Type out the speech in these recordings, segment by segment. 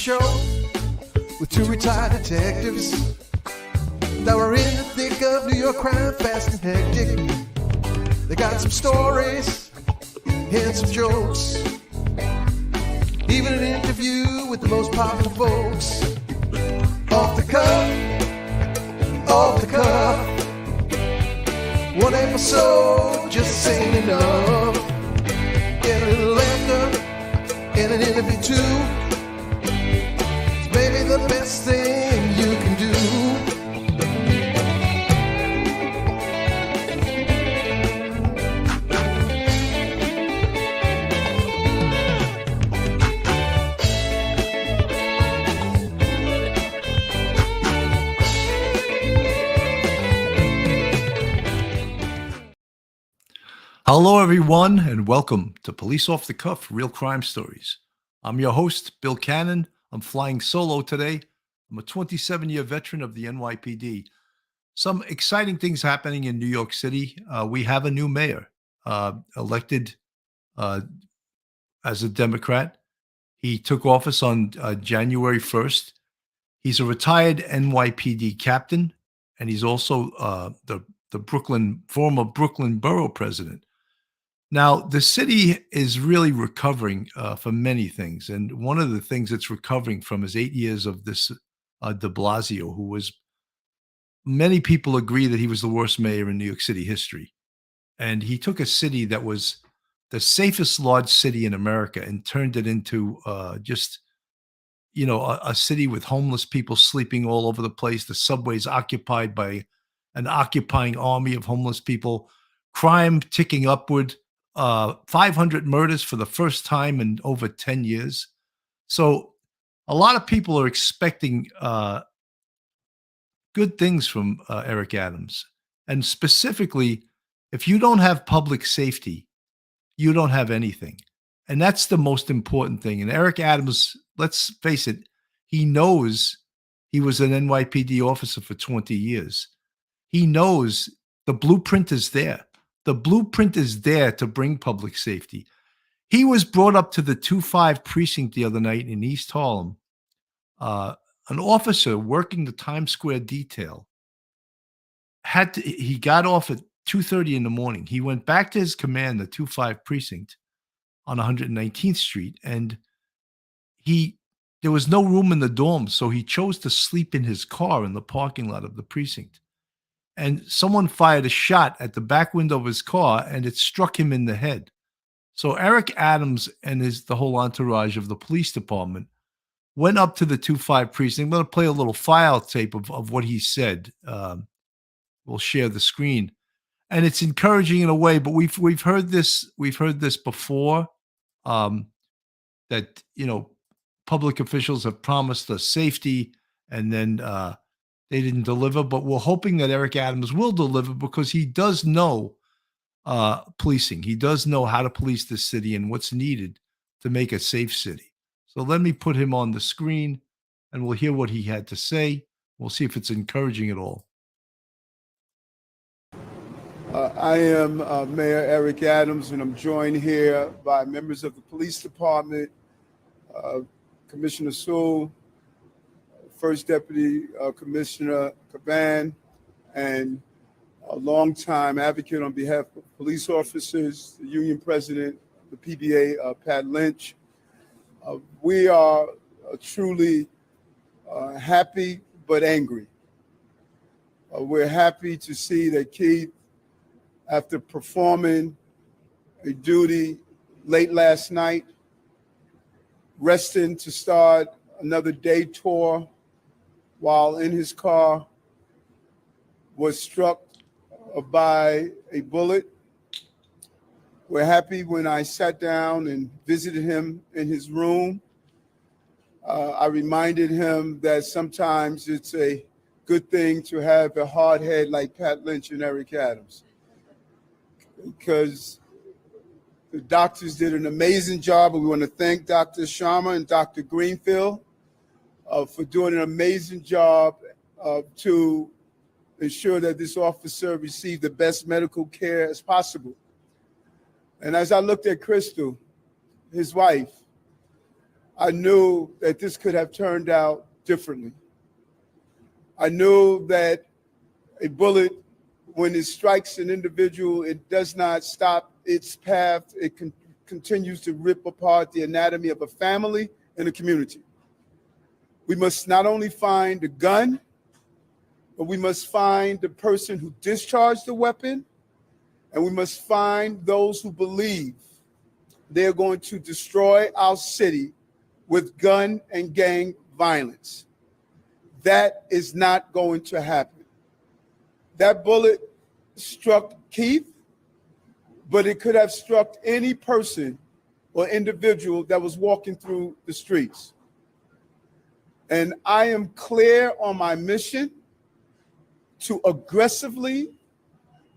show with two retired detectives that were in the thick of New York crime, fast and hectic. They got some stories and some jokes, even an interview with the most popular folks. Off the cuff, one episode just ain't enough. Get a little laughter and an interview too. It's maybe the best thing you can do. Hello, everyone, and welcome to Police Off the Cuff, Real Crime Stories. I'm your host, Bill Cannon. I'm flying solo today. I'm a 27-year veteran of the NYPD. Some exciting things happening in New York City. We have a new mayor elected as a Democrat. He took office on January 1st. He's a retired NYPD captain, and he's also the former Brooklyn borough president. Now, the city is really recovering from many things. And one of the things it's recovering from is 8 years of this de Blasio, who was, many people agree that he was the worst mayor in New York City history. And he took a city that was the safest large city in America and turned it into a city with homeless people sleeping all over the place. The subways occupied by an occupying army of homeless people, crime ticking upward. 500 murders for the first time in over 10 years. So a lot of people are expecting good things from Eric Adams. And specifically, if you don't have public safety, you don't have anything. And that's the most important thing. And Eric Adams, let's face it, he knows he was an NYPD officer for 20 years. He knows the blueprint is there. The blueprint is there to bring public safety. He was brought up to the 2-5 precinct the other night in East Harlem. An officer working the Times Square detail he got off at 2:30 in the morning. He went back to his command, the 2-5 precinct on 119th Street, and there was no room in the dorm, so he chose to sleep in his car in the parking lot of the precinct. And someone fired a shot at the back window of his car, and it struck him in the head. So Eric Adams and the whole entourage of the police department went up to the 2-5 precinct. I'm going to play a little file tape of what he said. We'll share the screen, and it's encouraging in a way. But we've heard this before. That public officials have promised us safety, and then they didn't deliver, but we're hoping that Eric Adams will deliver because he does know policing. He does know how to police this city and what's needed to make a safe city. So let me put him on the screen and we'll hear what he had to say. We'll see if it's encouraging at all. I am Mayor Eric Adams, and I'm joined here by members of the police department, Commissioner Sewell, First Deputy Commissioner Caban, and a longtime advocate on behalf of police officers, the union president of the PBA, Pat Lynch. We are truly happy but angry. We're happy to see that Keith, after performing a duty late last night, resting to start another day tour, while in his car, was struck by a bullet. We're happy when I sat down and visited him in his room. I reminded him that sometimes it's a good thing to have a hard head like Pat Lynch and Eric Adams, because the doctors did an amazing job, and we want to thank Dr. Sharma and Dr. Greenfield for doing an amazing job to ensure that this officer received the best medical care as possible. And as I looked at Crystal, his wife, I knew that this could have turned out differently. I knew that a bullet, when it strikes an individual, it does not stop its path. It continues to rip apart the anatomy of a family and a community. We must not only find the gun, but we must find the person who discharged the weapon, and we must find those who believe they're going to destroy our city with gun and gang violence. That is not going to happen. That bullet struck Keith, but it could have struck any person or individual that was walking through the streets. And I am clear on my mission to aggressively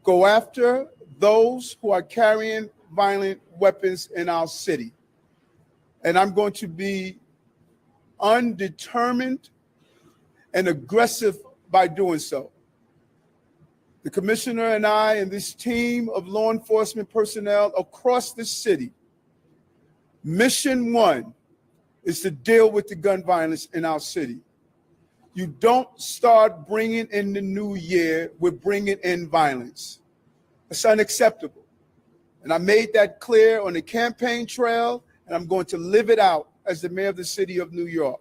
go after those who are carrying violent weapons in our city. And I'm going to be undetermined and aggressive by doing so. The commissioner and I and this team of law enforcement personnel across the city, mission one is to deal with the gun violence in our city. You don't start bringing in the new year with bringing in violence. It's unacceptable. And I made that clear on the campaign trail, and I'm going to live it out as the mayor of the city of New York.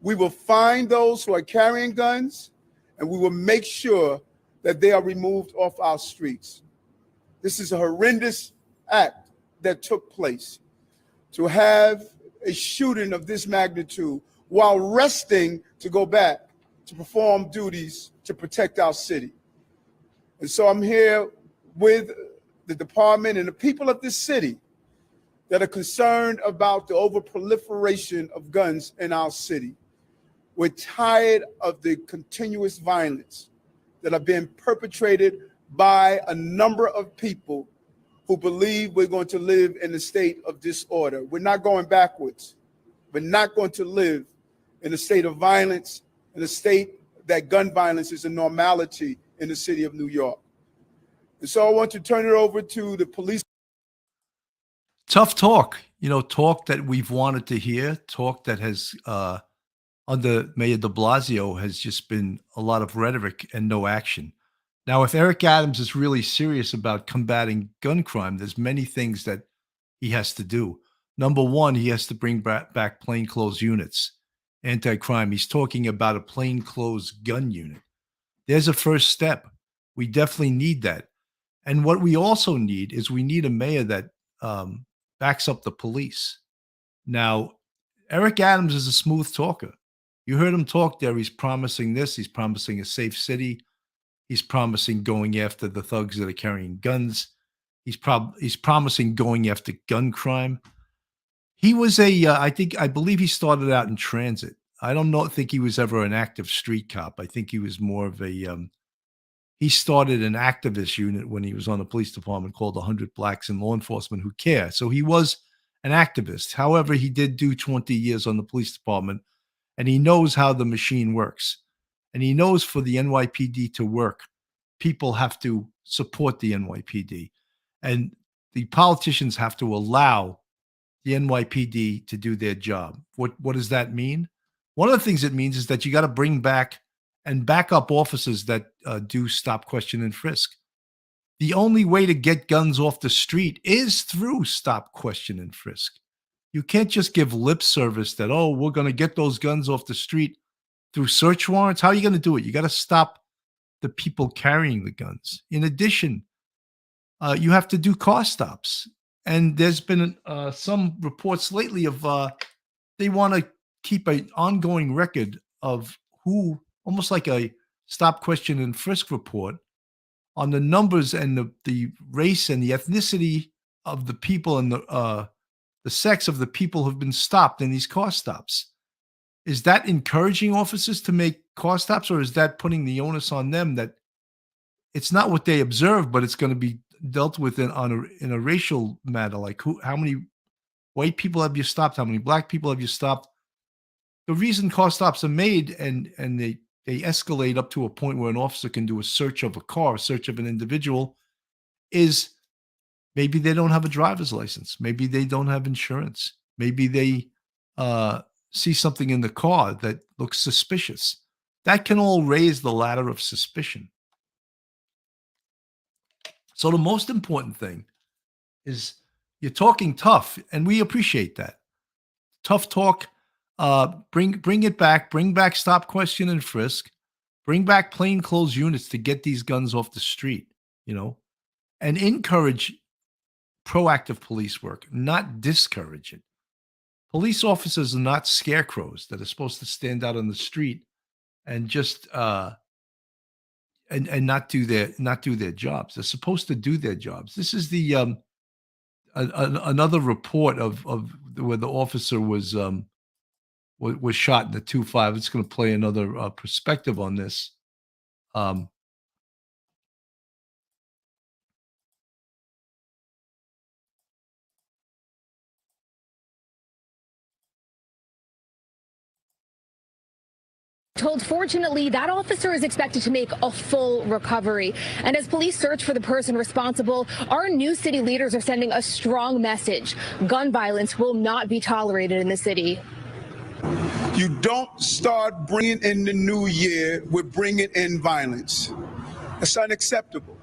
We will find those who are carrying guns, and we will make sure that they are removed off our streets. This is a horrendous act that took place. To have a shooting of this magnitude while resting to go back to perform duties to protect our city. And so I'm here with the department and the people of this city that are concerned about the overproliferation of guns in our city. We're tired of the continuous violence that are being perpetrated by a number of people who believe we're going to live in a state of disorder. We're not going backwards. We're not going to live in a state of violence, in a state that gun violence is a normality in the city of New York. And so I want to turn it over to the police. Tough talk, talk that we've wanted to hear, talk that has, under Mayor de Blasio, has just been a lot of rhetoric and no action. Now, if Eric Adams is really serious about combating gun crime, there's many things that he has to do. Number one, he has to bring back plainclothes units, anti-crime. He's talking about a plainclothes gun unit. There's a first step. We definitely need that. And what we also need is we need a mayor that backs up the police. Now, Eric Adams is a smooth talker. You heard him talk there. He's promising this. He's promising a safe city. He's promising going after the thugs that are carrying guns. He's promising going after gun crime. He was I believe he started out in transit. I don't think he was ever an active street cop. I think he was more of he started an activist unit when he was on the police department called 100 Blacks in Law Enforcement Who Care. So he was an activist. However, he did do 20 years on the police department, and he knows how the machine works. And he knows for the NYPD to work, people have to support the NYPD. And the politicians have to allow the NYPD to do their job. What does that mean? One of the things it means is that you got to bring back and back up officers that do stop, question, and frisk. The only way to get guns off the street is through stop, question, and frisk. You can't just give lip service that, oh, we're going to get those guns off the street through search warrants. How are you going to do it? You got to stop the people carrying the guns. In addition, you have to do car stops. And there's been some reports lately of they want to keep an ongoing record of who, almost like a stop, question, and frisk report on the numbers and the race and the ethnicity of the people and the sex of the people who've been stopped in these car stops. Is that encouraging officers to make car stops, or is that putting the onus on them that it's not what they observe, but it's going to be dealt with in a racial matter? Like how many white people have you stopped? How many black people have you stopped? The reason car stops are made and they escalate up to a point where an officer can do a search of a car, a search of an individual, is maybe they don't have a driver's license. Maybe they don't have insurance. Maybe they see something in the car that looks suspicious. That can all raise the ladder of suspicion. So the most important thing is you're talking tough, and we appreciate that. Tough talk. Bring it back. Bring back stop, question, and frisk. Bring back plainclothes units to get these guns off the street, and encourage proactive police work, not discourage it. Police officers are not scarecrows that are supposed to stand out on the street and just and not do their jobs. They're supposed to do their jobs. This is the another report of where the officer was shot in the 2.5. It's going to play another perspective on this. Told fortunately that officer is expected to make a full recovery. And as police search for the person responsible, our new city leaders are sending a strong message. Gun violence will not be tolerated in the city. You don't start bringing in the new year with bringing in violence. It's unacceptable.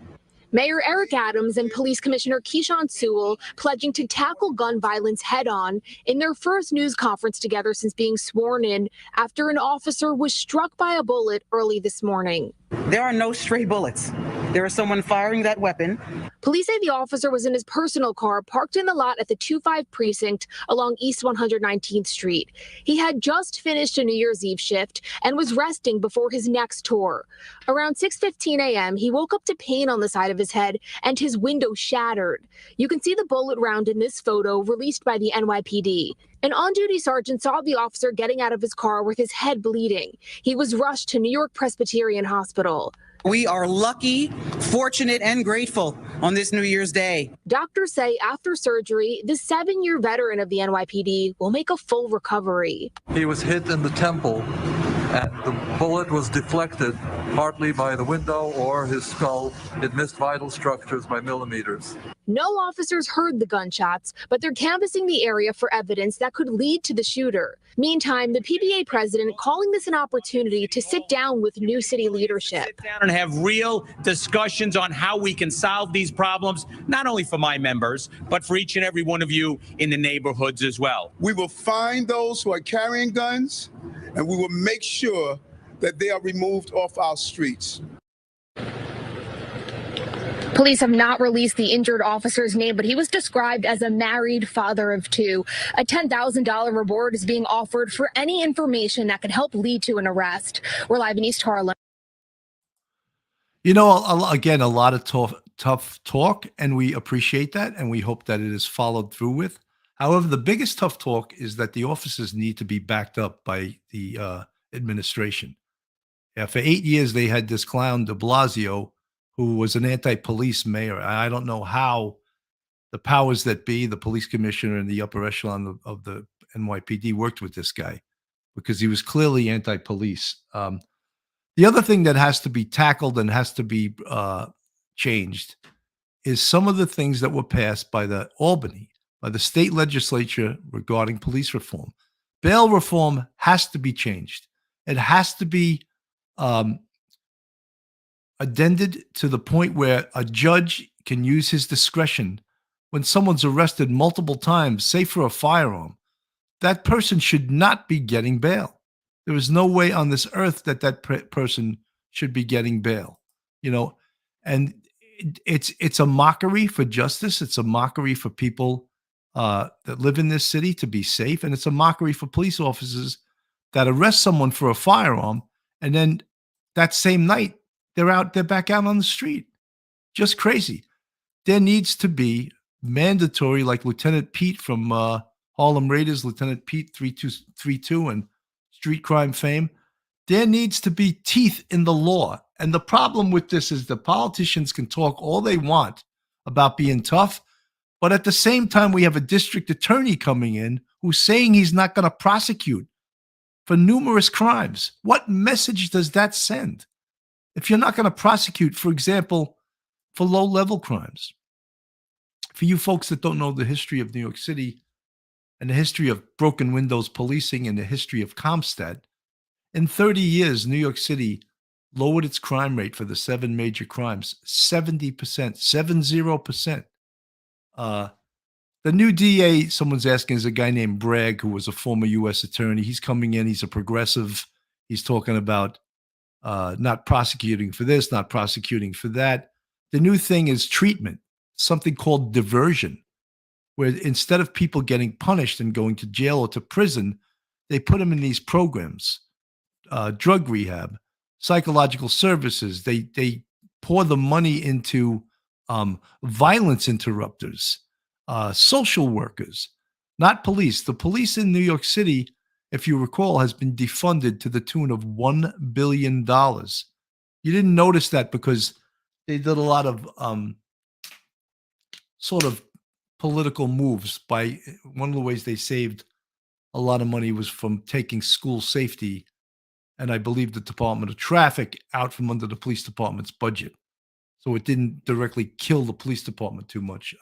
Mayor Eric Adams and Police Commissioner Keyshawn Sewell pledging to tackle gun violence head on in their first news conference together since being sworn in after an officer was struck by a bullet early this morning. There are no stray bullets. There is someone firing that weapon. Police say the officer was in his personal car parked in the lot at the 2.5 precinct along East 119th Street. He had just finished a New Year's Eve shift and was resting before his next tour. Around 6:15 a.m., he woke up to pain on the side of his head and his window shattered. You can see the bullet round in this photo released by the NYPD. An on-duty sergeant saw the officer getting out of his car with his head bleeding. He was rushed to New York Presbyterian Hospital. We are lucky, fortunate, and grateful on this New Year's Day. Doctors say after surgery, the 7-year veteran of the NYPD will make a full recovery. He was hit in the temple, and the bullet was deflected partly by the window or his skull. It missed vital structures by millimeters. No officers heard the gunshots, but they're canvassing the area for evidence that could lead to the shooter. Meantime, the PBA president calling this an opportunity to sit down with new city leadership. Sit down and have real discussions on how we can solve these problems, not only for my members, but for each and every one of you in the neighborhoods as well. We will find those who are carrying guns, and we will make sure that they are removed off our streets. Police have not released the injured officer's name, but he was described as a married father of two. A $10,000 reward is being offered for any information that could help lead to an arrest. We're live in East Harlem. Again, a lot of tough talk, and we appreciate that, and we hope that it is followed through with. However, the biggest tough talk is that the officers need to be backed up by the administration. Yeah, for 8 years, they had this clown de Blasio, who was an anti-police mayor. I don't know how the powers that be, the police commissioner and the upper echelon of the NYPD worked with this guy, because he was clearly anti-police. The other thing that has to be tackled and has to be changed is some of the things that were passed by the state legislature regarding police reform. Bail reform has to be changed. It has to be addended to the point where a judge can use his discretion when someone's arrested multiple times, say for a firearm. That person should not be getting bail. There is no way on this earth that person should be getting bail, and it's a mockery for justice. It's a mockery for people that live in this city to be safe. And it's a mockery for police officers that arrest someone for a firearm, and then that same night, they're back out on the street. Just crazy. There needs to be mandatory, like Lieutenant Pete from Harlem Raiders, Lieutenant Pete 3232 and street crime fame. There needs to be teeth in the law. And the problem with this is the politicians can talk all they want about being tough, but at the same time, we have a district attorney coming in who's saying he's not going to prosecute for numerous crimes. What message does that send? If you're not going to prosecute, for example, for low-level crimes. For you folks that don't know the history of New York City, and the history of broken windows policing and the history of Comstat, in 30 years, New York City lowered its crime rate for the 7 major crimes 70%, 70%. The new DA, someone's asking, is a guy named Bragg, who was a former U.S. attorney. He's coming in. He's a progressive. He's talking about not prosecuting for this, not prosecuting for that. The new thing is treatment, something called diversion, where instead of people getting punished and going to jail or to prison, they put them in these programs, drug rehab, psychological services. They pour the money into violence interrupters, social workers, not police. The police in New York City, if you recall, has been defunded to the tune of $1 billion. You didn't notice that because they did a lot of sort of political moves. By one of the ways they saved a lot of money was from taking school safety and I believe the Department of Traffic out from under the police department's budget. So it didn't directly kill the police department too much.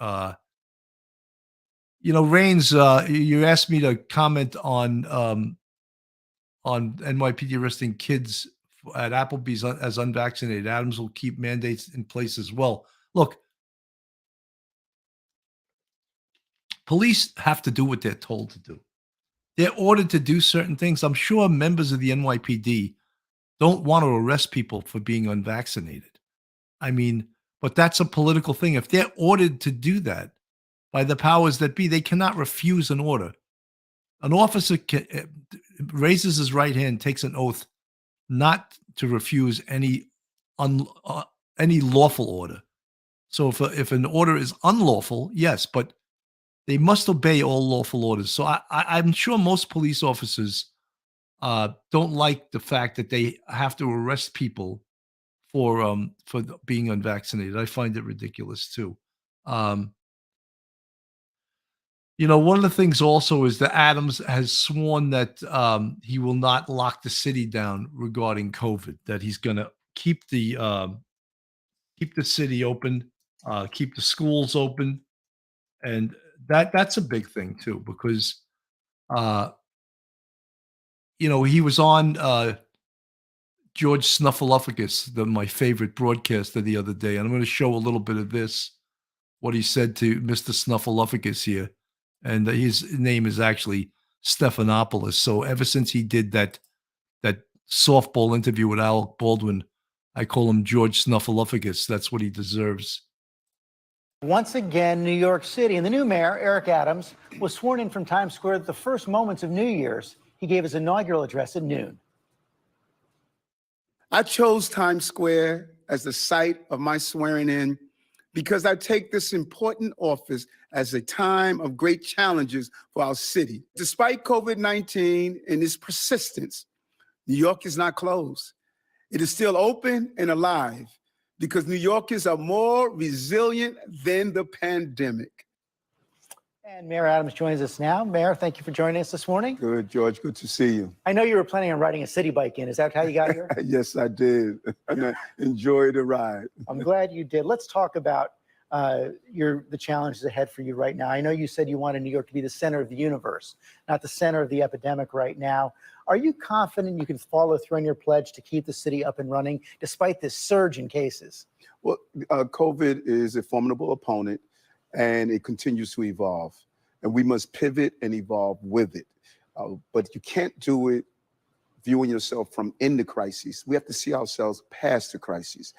Raines, you asked me to comment on NYPD arresting kids at Applebee's as unvaccinated. Adams will keep mandates in place as well. Look, police have to do what they're told to do. They're ordered to do certain things. I'm sure members of the NYPD don't want to arrest people for being unvaccinated. I mean, but that's a political thing. If they're ordered to do that by the powers that be, they cannot refuse an order. An officer raises his right hand, takes an oath not to refuse any lawful order. So if an order is unlawful, yes, but they must obey all lawful orders. So I'm sure most police officers don't like the fact that they have to arrest people for being unvaccinated. I find it ridiculous too. One of the things also is that Adams has sworn that he will not lock the city down regarding COVID. That he's going to keep the city open, keep the schools open, and that's a big thing too, because he was on George Snuffleupagus, my favorite broadcaster, the other day, and I'm going to show a little bit of this, what he said to Mr. Snuffleupagus here, and his name is actually Stephanopoulos. So ever since he did that softball interview with Alec Baldwin, I call him George Snuffleupagus. That's what he deserves. Once again, New York City, and the new mayor, Eric Adams, was sworn in from Times Square at the first moments of New Year's. He gave his inaugural address at noon. I chose Times Square as the site of my swearing in because I take this important office as a time of great challenges for our city. Despite COVID-19 and its persistence, New York is not closed. It is still open and alive because New Yorkers are more resilient than the pandemic. And Mayor Adams joins us now. Mayor, thank you for joining us this morning. Good, George. Good to see you. I know you were planning on riding a city bike in. Is that how you got here? Yes, I did. And I enjoyed the ride. I'm glad you did. Let's talk about the challenges ahead for you right now. I know you said you wanted New York to be the center of the universe, not the center of the epidemic right now. Are you confident you can follow through on your pledge to keep the city up and running despite this surge in cases? Well, COVID is a formidable opponent, and it continues to evolve. And we must pivot and evolve with it. But you can't do it viewing yourself from in the crisis. We have to see ourselves past the crisis.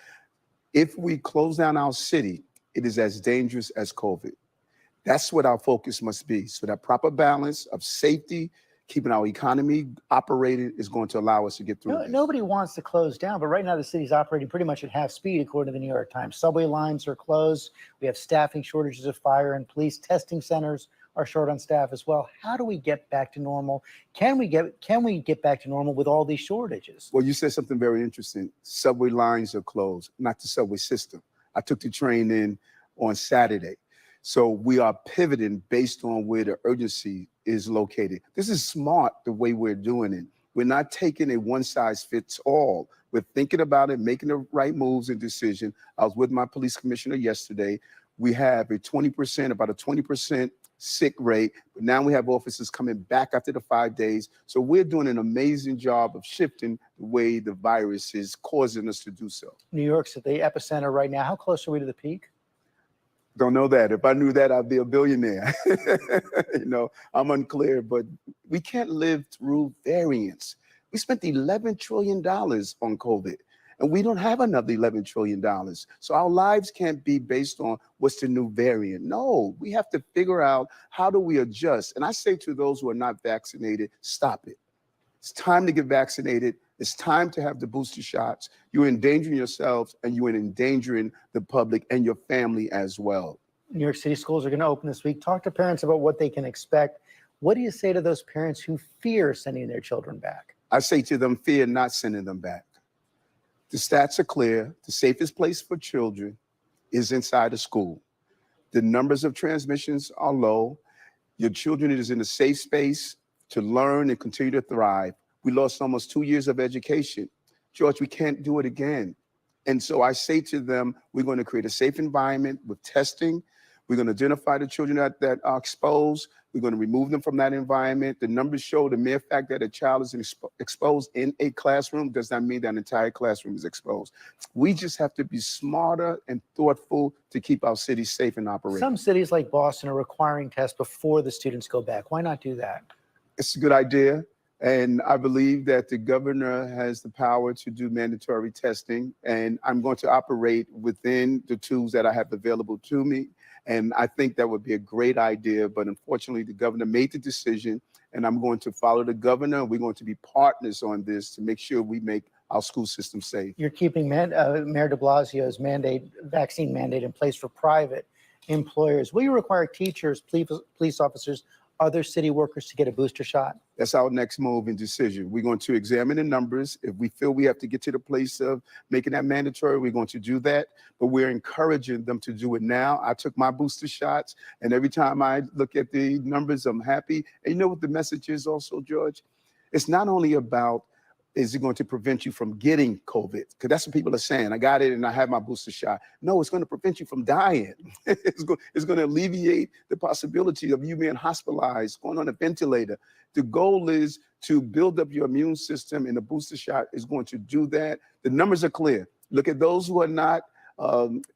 If we close down our city, it is as dangerous as COVID. That's what our focus must be. So that proper balance of safety, keeping our economy operated is going to allow us to get through this. Nobody wants to close down, but right now the city's operating pretty much at half speed, according to the New York Times. Subway lines are closed. We have staffing shortages of fire and police. Testing centers are short on staff as well. How do we get back to normal? Can we get back to normal with all these shortages? Well, you said something very interesting. Subway lines are closed, not the subway system. I took the train in on Saturday. So we are pivoting based on where the urgency is located. This is smart the way we're doing it. We're not taking a one size fits all. We're thinking about it, making the right moves and decisions. I was with my police commissioner yesterday. We have about a 20% sick rate. But now we have officers coming back after the 5 days. So we're doing an amazing job of shifting the way the virus is causing us to do so. New York's at the epicenter right now. How close are we to the peak? Don't know that. If I knew that, I'd be a billionaire. I'm unclear, but we can't live through variants. We spent $11 trillion on COVID, and we don't have another $11 trillion. So our lives can't be based on what's the new variant. No, we have to figure out how do we adjust. And I say to those who are not vaccinated, stop it. It's time to get vaccinated. It's time to have the booster shots. You're endangering yourselves, and you're endangering the public and your family as well. New York City schools are going to open this week. Talk to parents about what they can expect. What do you say to those parents who fear sending their children back? I say to them, fear not sending them back. The stats are clear. The safest place for children is inside a school. The numbers of transmissions are low. Your children is in a safe space to learn and continue to thrive. We lost almost 2 years of education. George, we can't do it again. And so I say to them, we're going to create a safe environment with testing. We're going to identify the children that are exposed. We're going to remove them from that environment. The numbers show the mere fact that a child is exposed in a classroom does not mean that an entire classroom is exposed. We just have to be smarter and thoughtful to keep our cities safe and operating. Some cities like Boston are requiring tests before the students go back. Why not do that? It's a good idea. And I believe that the governor has the power to do mandatory testing. And I'm going to operate within the tools that I have available to me. And I think that would be a great idea. But unfortunately, the governor made the decision, and I'm going to follow the governor. We're going to be partners on this to make sure we make our school system safe. You're keeping Mayor de Blasio's vaccine mandate in place for private employers. Will you require teachers, police officers, other city workers to get a booster shot? That's our next move and decision. We're going to examine the numbers. If we feel we have to get to the place of making that mandatory, we're going to do that. But we're encouraging them to do it now. I took my booster shots, and every time I look at the numbers, I'm happy. And you know what the message is also, George? It's not only about, is it going to prevent you from getting COVID? Because that's what people are saying. I got it and I have my booster shot. No, it's going to prevent you from dying. It's going to alleviate the possibility of you being hospitalized, going on a ventilator. The goal is to build up your immune system, and the booster shot is going to do that. The numbers are clear. Look at those who are not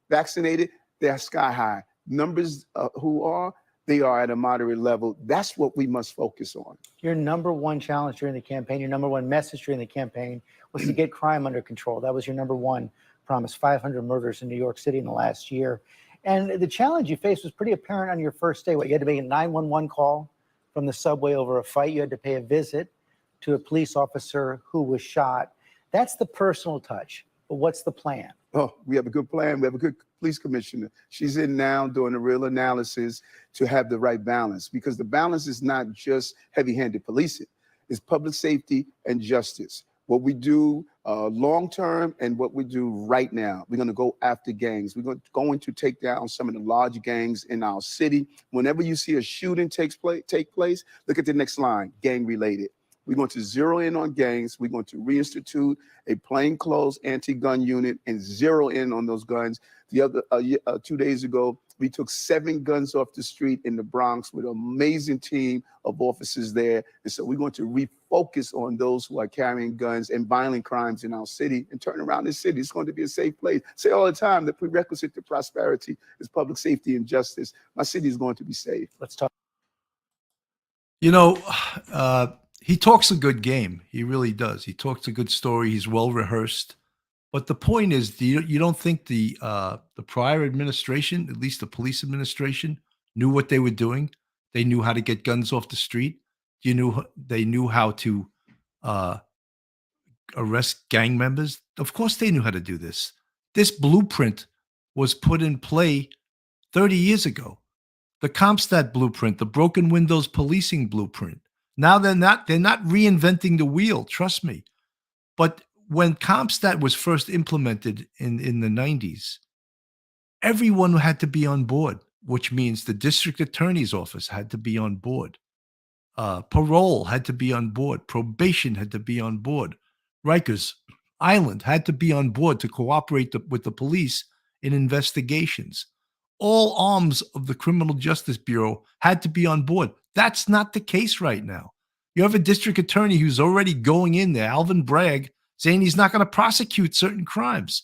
vaccinated, they're sky high. Numbers who are, they are at a moderate level. That's what we must focus on. Your number one challenge during the campaign, your number one message during the campaign was to get crime under control. That was your number one promise, 500 murders in New York City in the last year. And the challenge you faced was pretty apparent on your first day. You had to make a 911 call from the subway over a fight. You had to pay a visit to a police officer who was shot. That's the personal touch. But what's the plan? Oh, we have a good plan. We have a good police commissioner. She's in now doing a real analysis to have the right balance, because the balance is not just heavy-handed policing. It's public safety and justice. What we do long-term and what we do right now. We're going to go after gangs. We're going to take down some of the large gangs in our city. Whenever you see a shooting take place, look at the next line, gang-related. We're going to zero in on gangs. We're going to reinstitute a plainclothes anti-gun unit and zero in on those guns. The other 2 days ago, we took 7 guns off the street in the Bronx with an amazing team of officers there. And so we're going to refocus on those who are carrying guns and violent crimes in our city and turn around this city. It's going to be a safe place. I say all the time, the prerequisite to prosperity is public safety and justice. My city is going to be safe. Let's talk. You know, he talks a good game. He really does. He talks a good story. He's well rehearsed. But the point is, you don't think the prior administration, at least the police administration, knew what they were doing? They knew how to get guns off the street. They knew how to arrest gang members. Of course, they knew how to do this. This blueprint was put in play 30 years ago. The Comstat blueprint, the broken windows policing blueprint. Now they're not reinventing the wheel. Trust me. But when Comstat was first implemented in the 90s, everyone had to be on board, which means the district attorney's office had to be on board. Parole had to be on board. Probation had to be on board. Rikers Island had to be on board to cooperate with the police in investigations. all arms of the Criminal Justice Bureau had to be on board. That's not the case right now. You have a district attorney who's already going in there, Alvin Bragg, saying he's not going to prosecute certain crimes.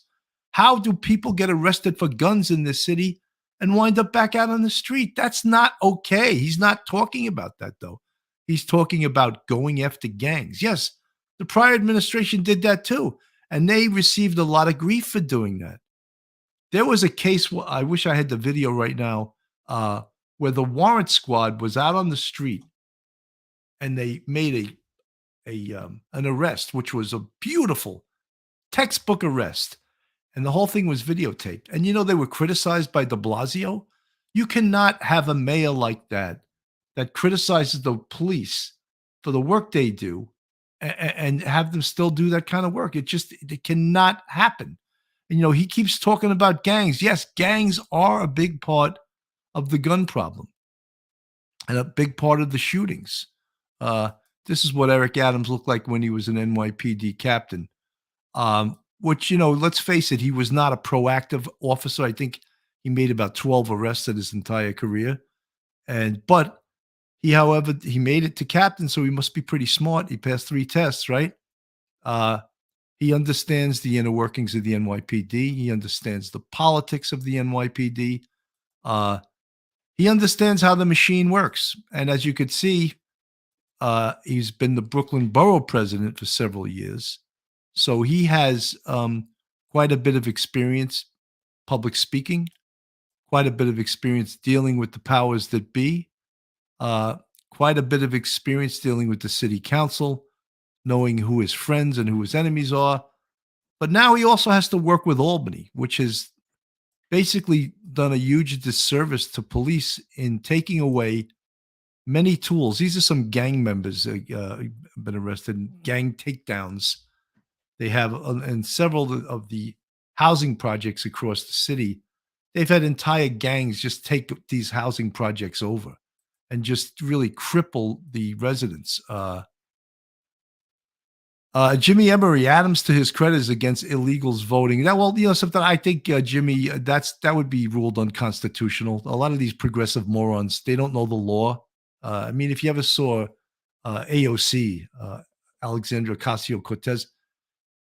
How do people get arrested for guns in this city and wind up back out on the street? That's not okay. He's not talking about that, though. He's talking about going after gangs. Yes, the prior administration did that too, and they received a lot of grief for doing that. There was a case, I wish I had the video right now, where the warrant squad was out on the street and they made an arrest, which was a beautiful textbook arrest. And the whole thing was videotaped. And, they were criticized by de Blasio. You cannot have a mayor like that criticizes the police for the work they do and have them still do that kind of work. It cannot happen. And, he keeps talking about gangs. Yes, gangs are a big part of the gun problem and a big part of the shootings. This is what Eric Adams looked like when he was an NYPD captain. Which, let's face it, he was not a proactive officer. I think he made about 12 arrests in his entire career. But however, he made it to captain, so he must be pretty smart. He passed 3 tests, right? He understands the inner workings of the NYPD. He understands the politics of the NYPD. He understands how the machine works. And as you could see, he's been the Brooklyn Borough president for several years. So he has quite a bit of experience public speaking, quite a bit of experience dealing with the powers that be, quite a bit of experience dealing with the city council, knowing who his friends and who his enemies are. But now he also has to work with Albany, which has basically done a huge disservice to police in taking away many tools. These are some gang members been arrested in gang takedowns. They have, in several of the housing projects across the city, they've had entire gangs just take these housing projects over and just really cripple the residents. Jimmy Emery Adams, to his credit, is against illegals voting. Something I think, Jimmy, that would be ruled unconstitutional. A lot of these progressive morons, they don't know the law. If you ever saw AOC, Alexandra Ocasio-Cortez,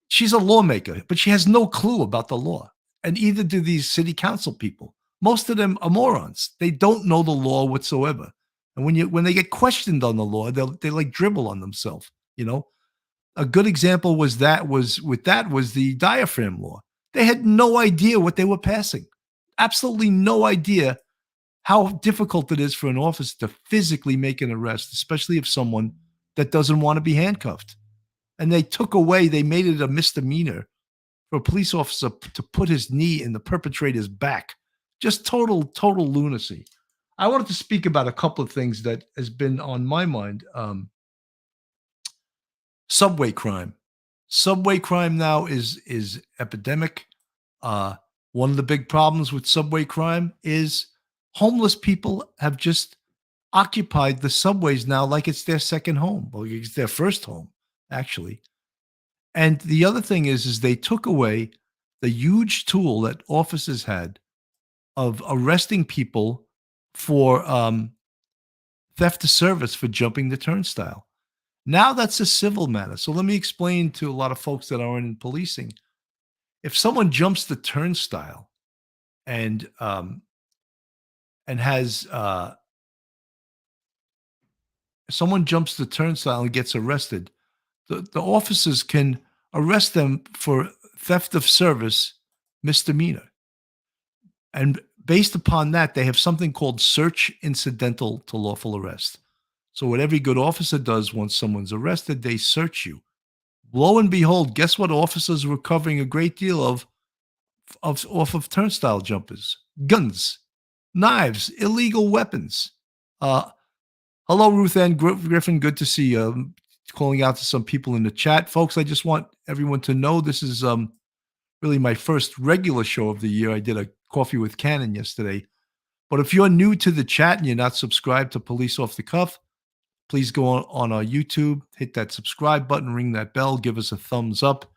she's a lawmaker, but she has no clue about the law. And either do these city council people. Most of them are morons. They don't know the law whatsoever. And when they get questioned on the law, they like dribble on themselves. A good example was the diaphragm law. They had no idea what they were passing. Absolutely no idea how difficult it is for an officer to physically make an arrest, especially if someone that doesn't want to be handcuffed. And they made it a misdemeanor for a police officer to put his knee in the perpetrator's back. Just total lunacy. I wanted to speak about a couple of things that has been on my mind. Subway crime. Subway crime now is epidemic. One of the big problems with subway crime is homeless people have just occupied the subways now like it's their second home. Well, it's their first home, actually. And the other thing is they took away the huge tool that officers had of arresting people for theft of service for jumping the turnstile. Now that's a civil matter. So let me explain to a lot of folks that aren't in policing. If someone jumps the turnstile and has someone jumps the turnstile and gets arrested, the officers can arrest them for theft of service misdemeanor. And based upon that, they have something called search incidental to lawful arrest. So what every good officer does once someone's arrested, they search you. Lo and behold, guess what officers were covering a great deal of off of turnstile jumpers? Guns, knives, illegal weapons. Hello, Ruth Ann Griffin. Good to see you. Calling out to some people in the chat. Folks, I just want everyone to know this is really my first regular show of the year. I did a Coffee with Cannon yesterday. But if you're new to the chat and you're not subscribed to Police Off the Cuff, please go on our YouTube, hit that subscribe button, ring that bell, give us a thumbs up.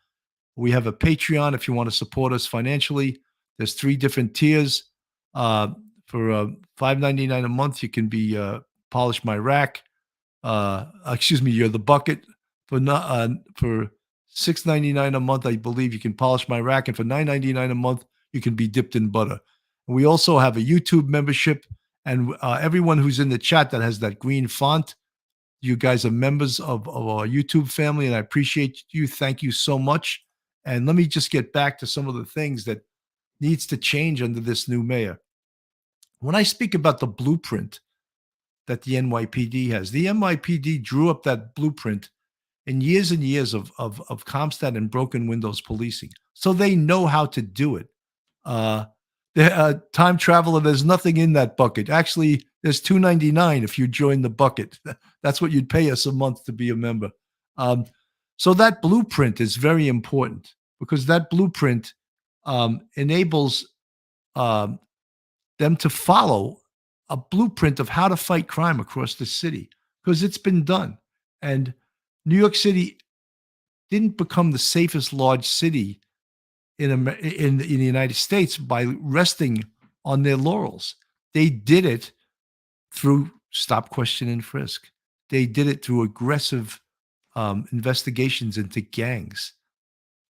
We have a Patreon if you want to support us financially. There's 3 different tiers. for $5.99 a month, you can be polish my rack. Excuse me, you're the bucket for not for $6.99 a month. I believe you can polish my rack, and for $9.99 a month, you can be dipped in butter. And we also have a YouTube membership, and everyone who's in the chat that has that green font, you guys are members of our YouTube family, and I appreciate you. Thank you so much. And let me just get back to some of the things that needs to change under this new mayor. When I speak about the blueprint that the NYPD has, the NYPD drew up that blueprint in years and years of Comstat and broken windows policing. So they know how to do it. Time traveler, there's nothing in that bucket. Actually, there's $2.99 if you join the bucket. That's what you'd pay us a month to be a member. So that blueprint is very important, because that blueprint enables them to follow a blueprint of how to fight crime across the city, because it's been done. And New York City didn't become the safest large city in the United States by resting on their laurels. They did it through stop, question, and frisk. They did it through aggressive investigations into gangs.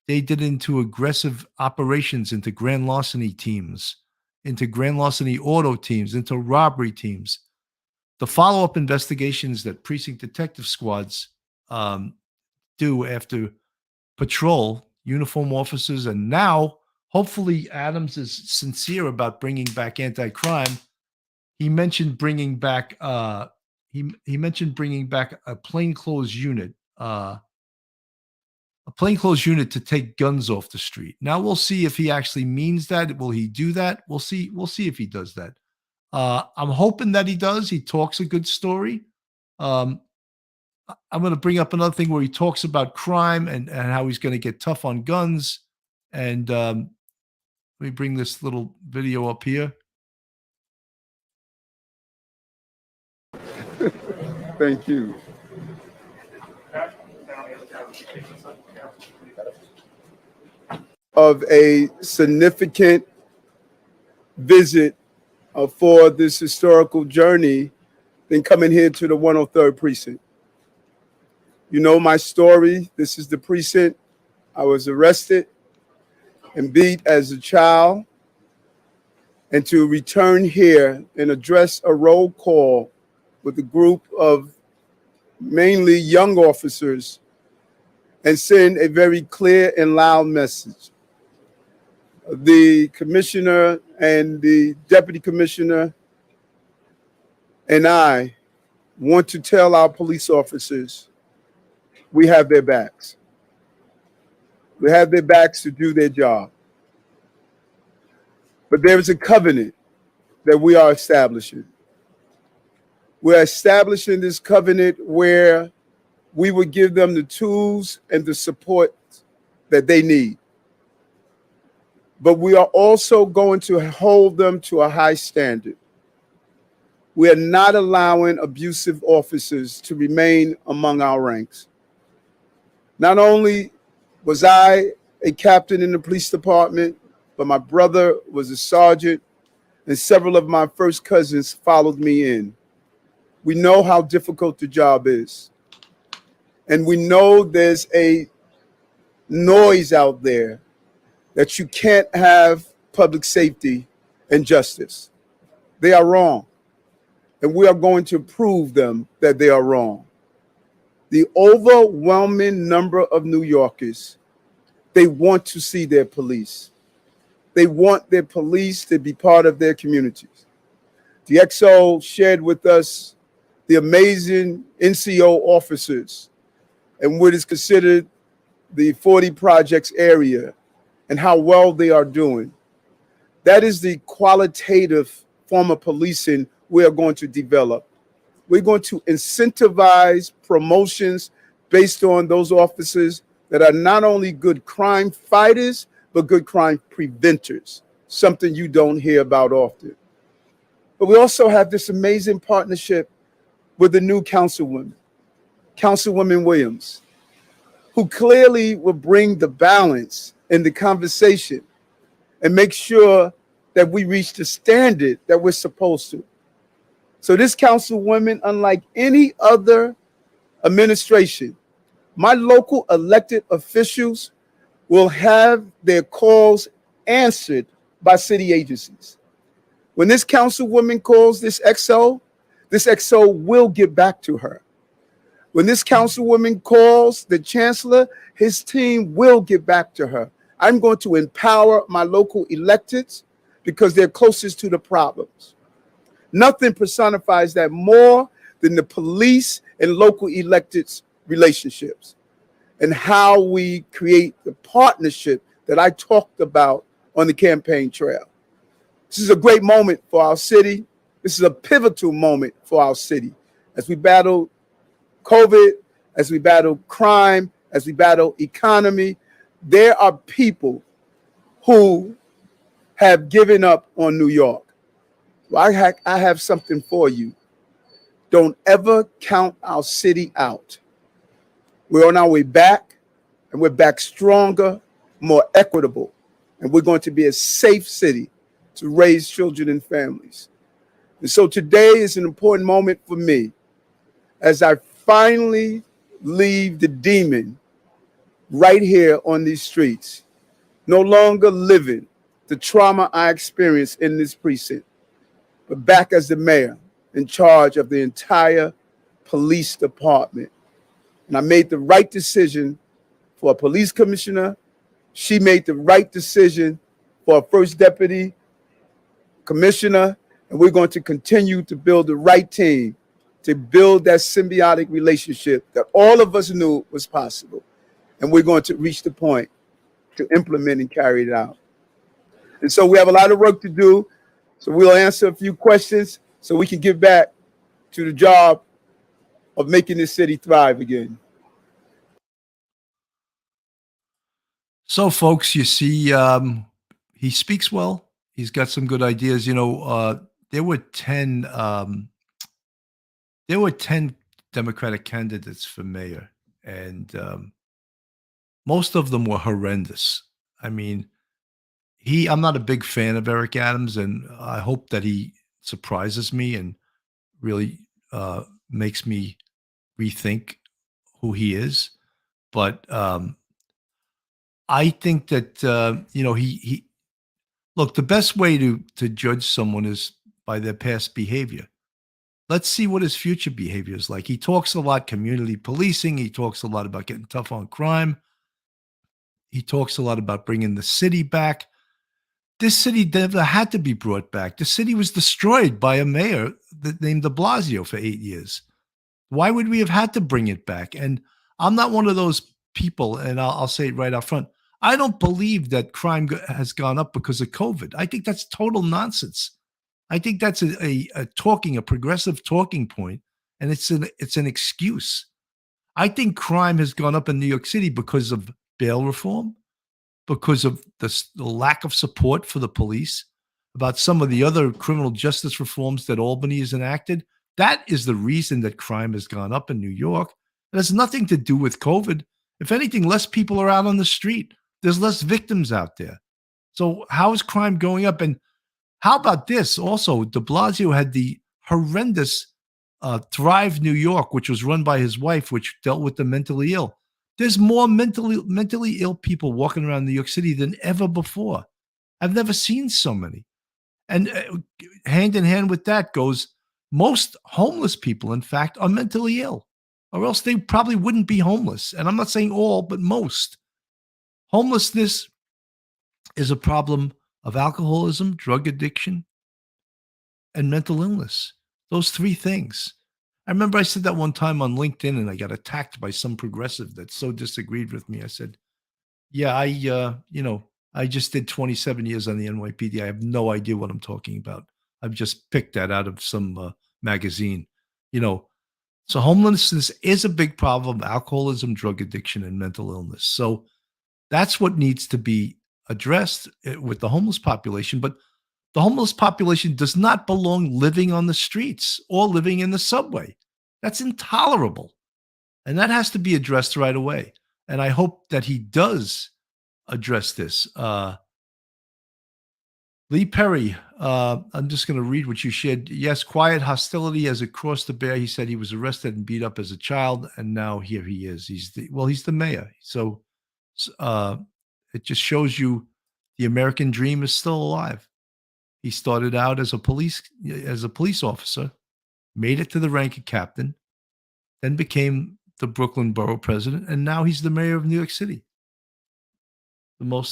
They did it into aggressive operations into grand larceny teams, into grand larceny auto teams, into robbery teams. The follow-up investigations that precinct detective squads do after patrol, uniform officers, and now hopefully Adams is sincere about bringing back anti-crime. He mentioned bringing back he mentioned bringing back a plainclothes unit, to take guns off the street. Now we'll see if he actually means that. Will he do that? We'll see. We'll see if he does that. I'm hoping that he does. He talks a good story. I'm going to bring up another thing where he talks about crime and how he's going to get tough on guns. And let me bring this little video up here. Thank you. Of a significant visit for this historical journey than coming here to the 103rd precinct. You know my story. This is the precinct I was arrested and beat as a child. And to return here and address a roll call with a group of mainly young officers and send a very clear and loud message. The commissioner and the deputy commissioner and I want to tell our police officers we have their backs. We have their backs to do their job. But there is a covenant that we are establishing. We're establishing this covenant where we would give them the tools and the support that they need. But we are also going to hold them to a high standard. We are not allowing abusive officers to remain among our ranks. Not only was I a captain in the police department, but my brother was a sergeant, and several of my first cousins followed me in. We know how difficult the job is. And we know there's a noise out there that you can't have public safety and justice. They are wrong. And we are going to prove them that they are wrong. The overwhelming number of New Yorkers, they want to see their police. They want their police to be part of their communities. The XO shared with us the amazing NCO officers and what is considered the 40 projects area and how well they are doing. That is the qualitative form of policing we are going to develop. We're going to incentivize promotions based on those officers that are not only good crime fighters, but good crime preventers, something you don't hear about often. But we also have this amazing partnership with the new Councilwoman Williams, who clearly will bring the balance in the conversation and make sure that we reach the standard that we're supposed to. So this councilwoman, unlike any other administration, my local elected officials will have their calls answered by city agencies. When this councilwoman calls this XO will get back to her. When this councilwoman calls the chancellor, his team will get back to her. I'm going to empower my local electeds because they're closest to the problems. Nothing personifies that more than the police and local electeds relationships and how we create the partnership that I talked about on the campaign trail. This is a great moment for our city. This is a pivotal moment for our city as we battle COVID, as we battle crime, as we battle economy. There are people who have given up on New York. Well, I have something for you. Don't ever count our city out. We're on our way back, and we're back stronger, more equitable, and we're going to be a safe city to raise children and families. And so today is an important moment for me as I finally leave the demon right here on these streets, no longer living the trauma I experienced in this precinct, but back as the mayor in charge of the entire police department. And I made the right decision for a police commissioner. She made the right decision for a first deputy commissioner. And we're going to continue to build the right team to build that symbiotic relationship that all of us knew was possible. And we're going to reach the point to implement and carry it out. And so we have a lot of work to do. So we'll answer a few questions so we can get back to the job of making this city thrive again. So, folks, you see, he speaks well. He's got some good ideas. You know, there were 10 Democratic candidates for mayor, and most of them were horrendous. I mean, I'm not a big fan of Eric Adams, and I hope that he surprises me and really makes me rethink who he is. But I think that he look, the best way to judge someone is by their past behavior. Let's see what his future behavior is like. He talks a lot community policing. He talks a lot about getting tough on crime. He talks a lot about bringing the city back. This city never had to be brought back. The city was destroyed by a mayor named de Blasio for 8 years. Why would we have had to bring it back? And I'm not one of those people, and I'll say it right out front. I don't believe that crime has gone up because of COVID. I think that's total nonsense. I think that's a progressive talking point, and it's an excuse. I think crime has gone up in New York City because of bail reform, because of the lack of support for the police, about some of the other criminal justice reforms that Albany has enacted. That is the reason that crime has gone up in New York. It has nothing to do with COVID. If anything, less people are out on the street. There's less victims out there. So how is crime going up? And how about this? Also, de Blasio had the horrendous Thrive New York, which was run by his wife, which dealt with the mentally ill. There's more mentally ill people walking around New York City than ever before. I've never seen so many. And hand in hand with that goes most homeless people, in fact, are mentally ill, or else they probably wouldn't be homeless. And I'm not saying all, but most. Homelessness is a problem of alcoholism, drug addiction, and mental illness. Those three things. I remember I said that one time on LinkedIn, and I got attacked by some progressive that so disagreed with me. I said, yeah, I just did 27 years on the NYPD. I have no idea what I'm talking about. I've just picked that out of some magazine. So homelessness is a big problem, alcoholism, drug addiction, and mental illness. So that's what needs to be addressed with the homeless population. But the homeless population does not belong living on the streets or living in the subway. That's intolerable. And that has to be addressed right away. And I hope that he does address this. Lee Perry, I'm just going to read what you shared. Yes, quiet hostility as it crossed the bear. He said he was arrested and beat up as a child, and now here he is. He's the mayor. So it just shows you the American dream is still alive. He started out as a police officer, made it to the rank of captain, then became the Brooklyn borough president, and now he's the mayor of New York City, the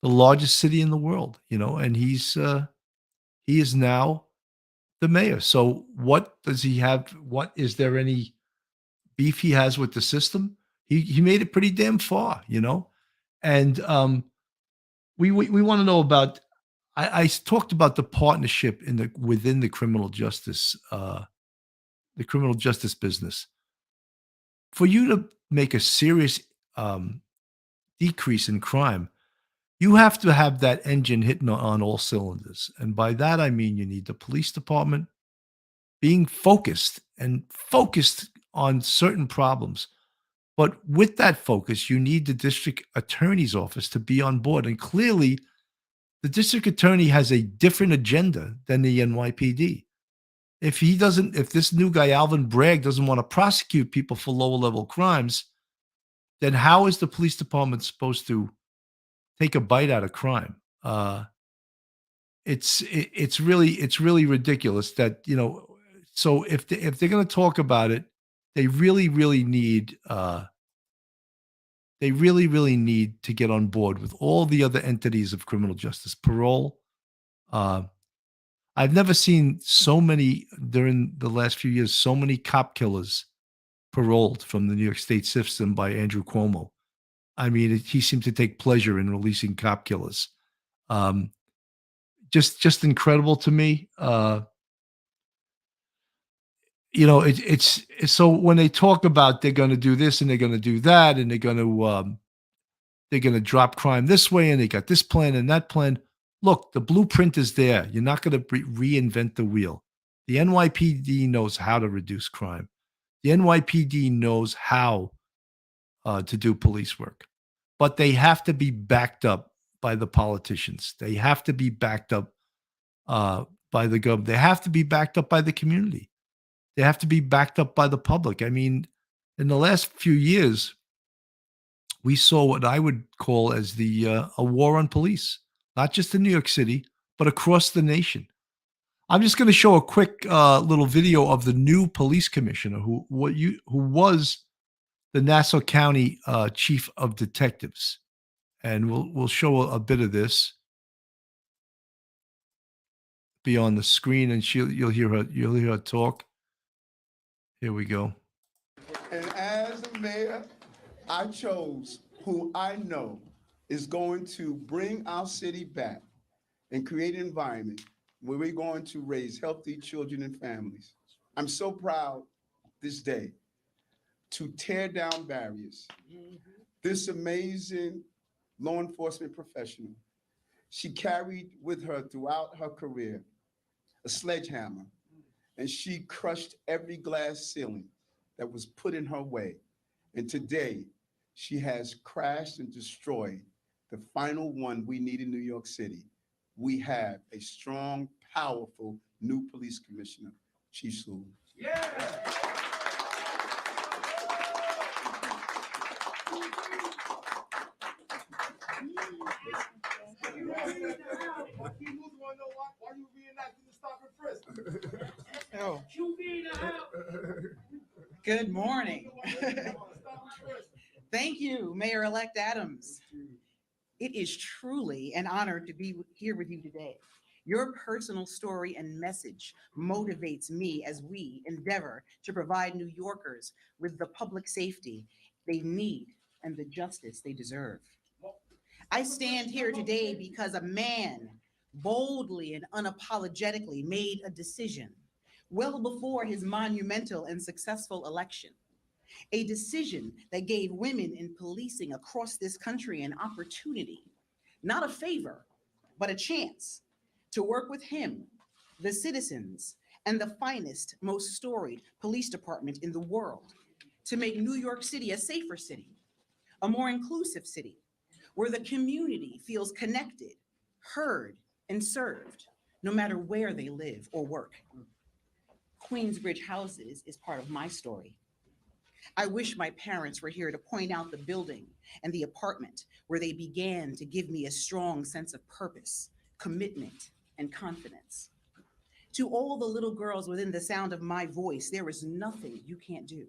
largest city in the world, and he is now the mayor. So what does he have? What is there any beef he has with the system? He made it pretty damn far, and we want to know about. I talked about the partnership within the criminal justice business. For you to make a serious decrease in crime, you have to have that engine hitting on all cylinders. And by that, I mean you need the police department being focused on certain problems. But with that focus, you need the district attorney's office to be on board. And clearly, the district attorney has a different agenda than the NYPD. If this new guy, Alvin Bragg, doesn't want to prosecute people for lower level crimes, then how is the police department supposed to take a bite out of crime? It's really ridiculous that, so if they're going to talk about it, they really need to get on board with all the other entities of criminal justice, parole. I've never seen so many during the last few years, so many cop killers paroled from the New York State system by Andrew Cuomo. I mean, he seemed to take pleasure in releasing cop killers. Just incredible to me. It's so when they talk about they're going to do this and they're going to do that and they're going to drop crime this way and they got this plan and that plan. Look, the blueprint is there. You're not going to reinvent the wheel. The NYPD knows how to reduce crime. The NYPD knows how to do police work, but they have to be backed up by the politicians. They have to be backed up by the government. They have to be backed up by the community. They have to be backed up by the public. I mean, in the last few years, we saw what I would call as a war on police, not just in New York City, but across the nation. I'm just going to show a quick little video of the new police commissioner who was the Nassau County chief of detectives, and we'll show a bit of this be on the screen, and you'll hear her talk. Here we go. And as a mayor, I chose who I know is going to bring our city back and create an environment where we're going to raise healthy children and families. I'm so proud this day to tear down barriers. This amazing law enforcement professional, she carried with her throughout her career a sledgehammer, and she crushed every glass ceiling that was put in her way. And today, she has crashed and destroyed the final one we need in New York City. We have a strong, powerful new police commissioner, Chief Sewell. Yeah. Oh. Good morning. Thank you, Mayor-elect Adams. It is truly an honor to be here with you today. Your personal story and message motivates me as we endeavor to provide New Yorkers with the public safety they need and the justice they deserve. I stand here today because a man boldly and unapologetically made a decision well before his monumental and successful election. A decision that gave women in policing across this country an opportunity, not a favor, but a chance to work with him, the citizens, and the finest, most storied police department in the world to make New York City a safer city, a more inclusive city, where the community feels connected, heard, and served, no matter where they live or work. Queensbridge Houses is part of my story. I wish my parents were here to point out the building and the apartment where they began to give me a strong sense of purpose, commitment, and confidence. To all the little girls within the sound of my voice, there is nothing you can't do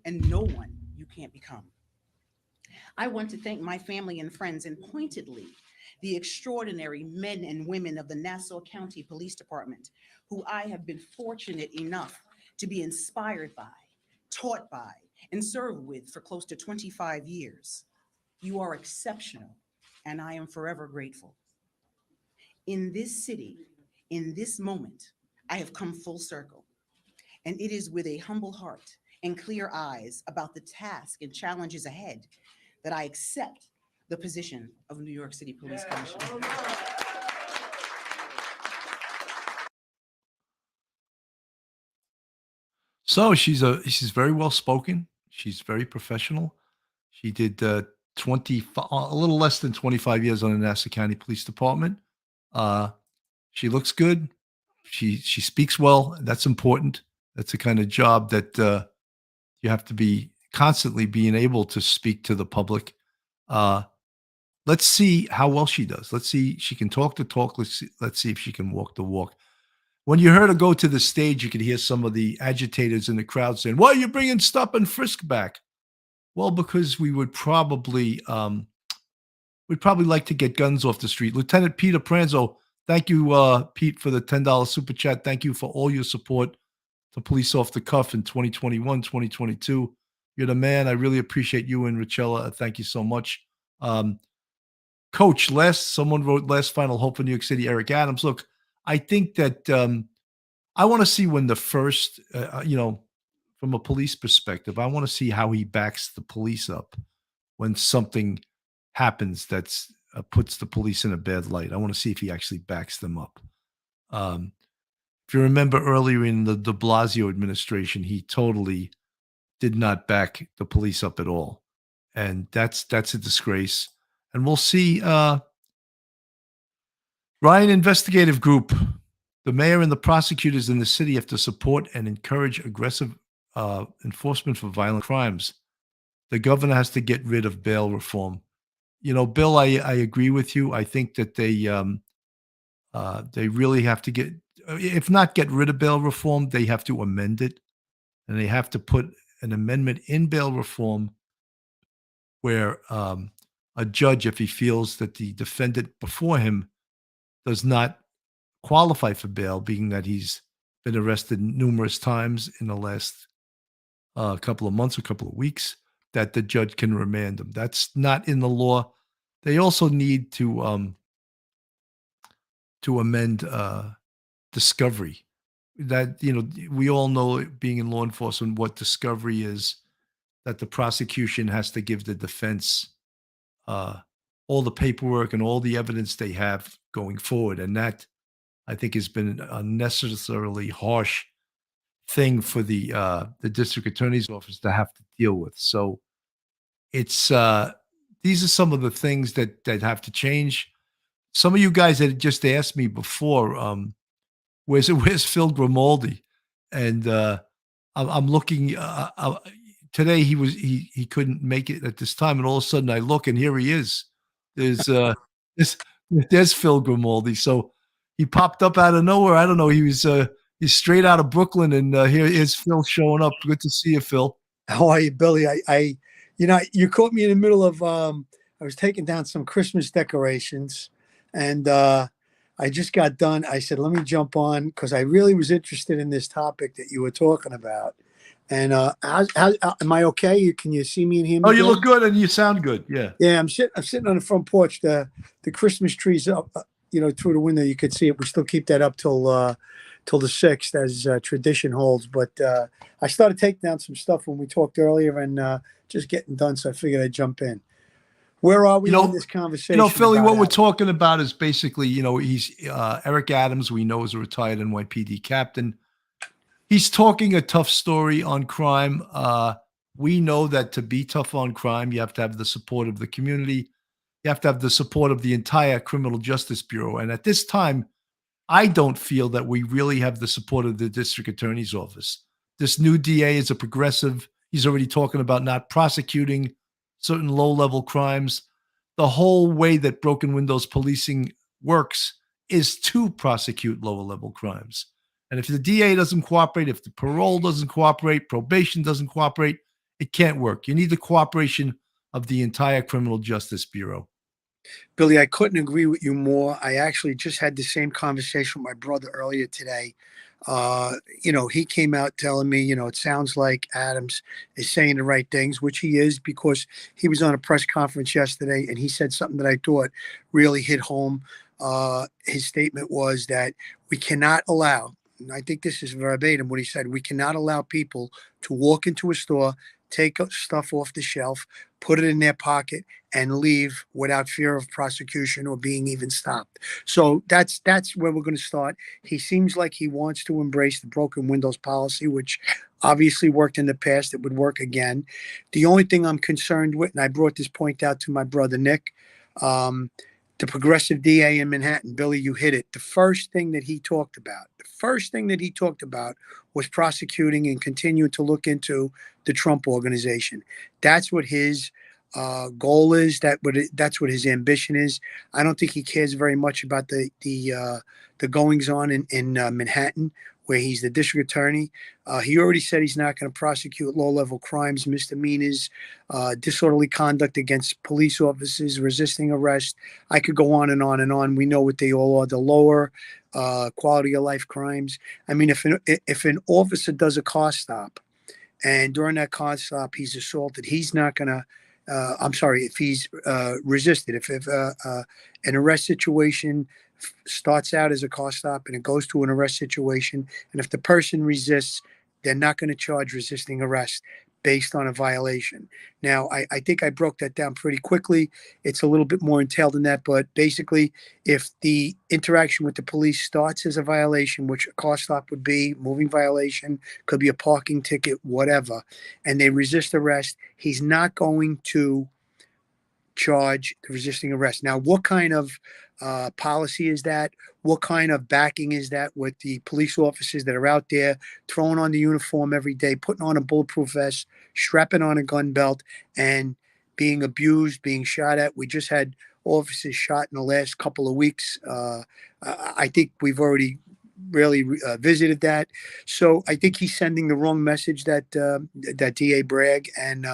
and no one you can't become. I want to thank my family and friends, and pointedly the extraordinary men and women of the Nassau County Police Department, who I have been fortunate enough to be inspired by, taught by, and served with for close to 25 years. You are exceptional, and I am forever grateful. In this city, in this moment, I have come full circle, and it is with a humble heart and clear eyes about the task and challenges ahead that I accept the position of New York City Police Commissioner. So she's very well spoken. She's very professional. She did 25, a little less than 25 years on the Nassau County Police Department. She looks good. She speaks well. That's important. That's the kind of job that you have to be constantly being able to speak to the public. Let's see how well she does. Let's see. She can talk the talk. Let's see if she can walk the walk. When you heard her go to the stage, you could hear some of the agitators in the crowd saying, "Why are you bringing stop and frisk back?" Well, because we would probably we'd probably like to get guns off the street. Lieutenant Peter Pranzo, thank you, Pete, for the $10 super chat. Thank you for all your support to Police Off the Cuff in 2021, 2022. You're the man. I really appreciate you and Richella. Thank you so much. Coach, someone wrote last final hope for New York City, Eric Adams. Look, I think that I want to see when the first, from a police perspective, I want to see how he backs the police up when something happens that's puts the police in a bad light. I want to see if he actually backs them up. If you remember earlier in the de Blasio administration, he totally did not back the police up at all. And that's a disgrace. And we'll see. Ryan Investigative Group. The mayor and the prosecutors in the city have to support and encourage aggressive enforcement for violent crimes. The governor has to get rid of bail reform. You know, Bill, I agree with you. I think that they really have to if not get rid of bail reform, they have to amend it. And they have to put an amendment in bail reform where a judge, if he feels that the defendant before him does not qualify for bail, being that he's been arrested numerous times in the last couple of months or couple of weeks, that the judge can remand him. That's not in the law. They also need to amend discovery. That, we all know, being in law enforcement, what discovery is, that the prosecution has to give the defense all the paperwork and all the evidence they have going forward. And that, I think, has been an unnecessarily harsh thing for the district attorney's office to have to deal with. So it's these are some of the things that have to change. Some of you guys had just asked me before, where's Phil Grimaldi? And I'm looking today. He couldn't make it at this time, and all of a sudden I look and here he is. There's Phil Grimaldi. So he popped up out of nowhere. I don't know. He's straight out of Brooklyn, and here is Phil showing up. Good to see you, Phil. How are you, Billy? You caught me in the middle of I was taking down some Christmas decorations, and I just got done. I said, let me jump on because I really was interested in this topic that you were talking about. And am I okay? Can you see me and hear me? Oh, you look good and you sound good. Yeah. Yeah, I'm sitting on the front porch. The Christmas trees up, through the window. You could see it. We still keep that up till the 6th, as tradition holds. But I started taking down some stuff when we talked earlier, and just getting done. So I figured I'd jump in. Where are we in this conversation? Philly, what we're talking about is basically, he's Eric Adams, we know, is a retired NYPD captain. He's talking a tough story on crime. We know that to be tough on crime, you have to have the support of the community. You have to have the support of the entire criminal justice bureau. And at this time, I don't feel that we really have the support of the district attorney's office. This new DA is a progressive. He's already talking about not prosecuting certain low-level crimes. The whole way that broken windows policing works is to prosecute lower-level crimes. And if the DA doesn't cooperate, if the parole doesn't cooperate, probation doesn't cooperate, it can't work. You need the cooperation of the entire criminal justice bureau. Billy, I couldn't agree with you more. I actually just had the same conversation with my brother earlier today. He came out telling me, it sounds like Adams is saying the right things, which he is, because he was on a press conference yesterday and he said something that I thought really hit home. His statement was that we cannot allow, and I think this is verbatim what he said, we cannot allow people to walk into a store, take stuff off the shelf, put it in their pocket, and leave without fear of prosecution or being even stopped. So that's where we're going to start. He seems like he wants to embrace the broken windows policy, which obviously worked in the past. It would work again. The only thing I'm concerned with, and I brought this point out to my brother Nick, the progressive DA in Manhattan, Billy, you hit it. The first thing that he talked about was prosecuting and continuing to look into the Trump organization. That's what his goal is. That's what his ambition is. I don't think he cares very much about the goings on in Manhattan, where he's the district attorney. He already said he's not going to prosecute low-level crimes, misdemeanors, disorderly conduct against police officers, resisting arrest. I could go on and on and on. We know what they all are. The lower quality of life crimes. I mean, if an officer does a car stop and during that car stop he's assaulted, he's not going to if he's resisted, if an arrest situation starts out as a car stop and it goes to an arrest situation, and if the person resists, they're not going to charge resisting arrest based on a violation. Now, I think I broke that down pretty quickly. It's a little bit more entailed than that, but basically, if the interaction with the police starts as a violation, which a car stop would be, moving violation, could be a parking ticket, whatever, and they resist arrest, he's not going to charge the resisting arrest. Now, what kind of policy is that? What kind of backing is that with the police officers that are out there throwing on the uniform every day, putting on a bulletproof vest, strapping on a gun belt, and being abused, being shot at? We just had officers shot in the last couple of weeks. I think we've already really visited that. So I think he's sending the wrong message, that DA Bragg. And,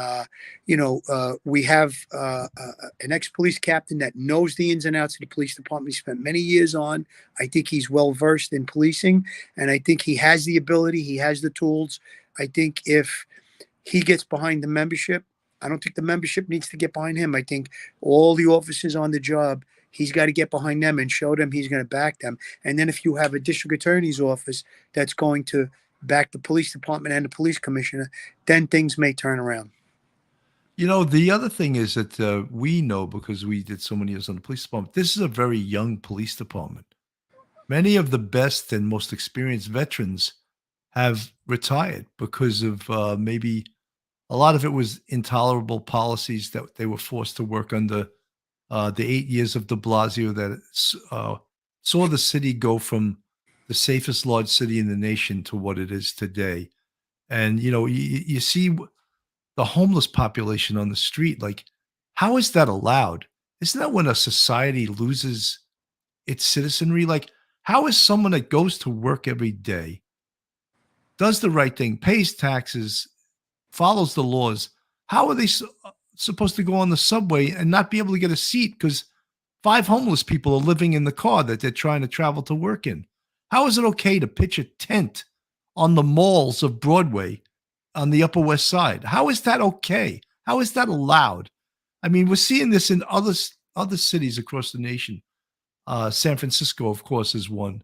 we have an ex-police captain that knows the ins and outs of the police department. He spent many years on. I think he's well-versed in policing, and I think he has the ability. He has the tools. I think if he gets behind the membership, I don't think the membership needs to get behind him. I think all the officers on the job, he's got to get behind them and show them he's going to back them. And then if you have a district attorney's office that's going to back the police department and the police commissioner, then things may turn around. The other thing is that we know, because we did so many years on the police department, this is a very young police department. Many of the best and most experienced veterans have retired because of maybe a lot of it was intolerable policies that they were forced to work under. The 8 years of de Blasio that saw the city go from the safest large city in the nation to what it is today. And, you see the homeless population on the street. Like, how is that allowed? Isn't that when a society loses its citizenry? Like, how is someone that goes to work every day, does the right thing, pays taxes, follows the laws, how are they supposed to go on the subway and not be able to get a seat because 5 homeless people are living in the car that they're trying to travel to work in? How is it okay to pitch a tent on the malls of Broadway on the Upper West Side? How is that okay? How is that allowed? I mean, we're seeing this in other cities across the nation. San Francisco, of course, is one.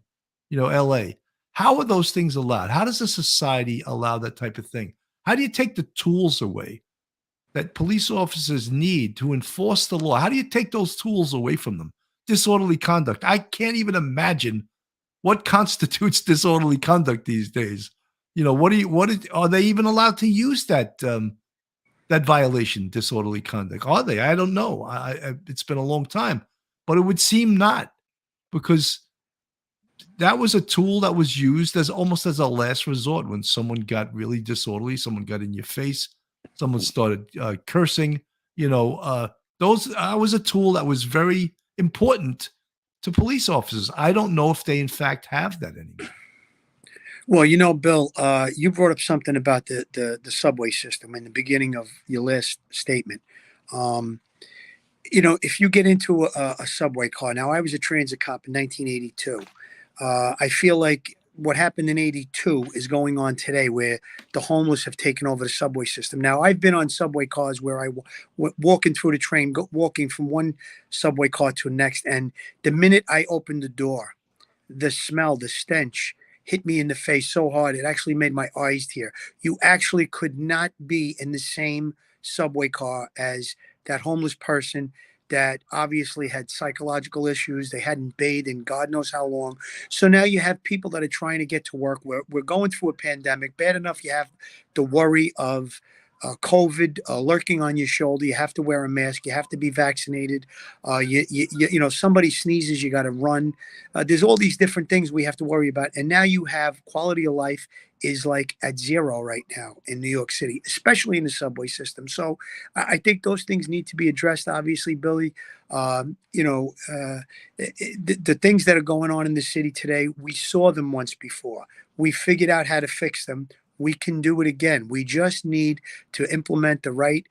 LA. How are those things allowed? How does a society allow that type of thing? How do you take the tools away that police officers need to enforce the law? How do you take those tools away from them? Disorderly conduct. I can't even imagine what constitutes disorderly conduct these days. Are they even allowed to use that that violation disorderly conduct? Are they? I don't know. It's been a long time, but it would seem not, because that was a tool that was used as almost as a last resort when someone got really disorderly, someone got in your face, someone started cursing. Those was a tool that was very important to police officers. I don't know if they in fact have that anymore. Well, Bill, you brought up something about the subway system in the beginning of your last statement. Um, if you get into a subway car, now I was a transit cop in 1982. I feel like what happened in 82 is going on today, where the homeless have taken over the subway system. Now, I've been on subway cars where walking through the train, walking from one subway car to the next. And the minute I opened the door, the smell, the stench hit me in the face so hard, it actually made my eyes tear. You actually could not be in the same subway car as that homeless person that obviously had psychological issues. They hadn't bathed in God knows how long. So now you have people that are trying to get to work. We're going through a pandemic. Bad enough you have the worry of COVID lurking on your shoulder. You have to wear a mask. You have to be vaccinated. Somebody sneezes, you got to run. There's all these different things we have to worry about. And now you have quality of life is like at zero right now in New York City, especially in the subway system. So I think those things need to be addressed. Obviously, Billy, the things that are going on in the city today, we saw them once before. We figured out how to fix them. We can do it again. We just need to implement the right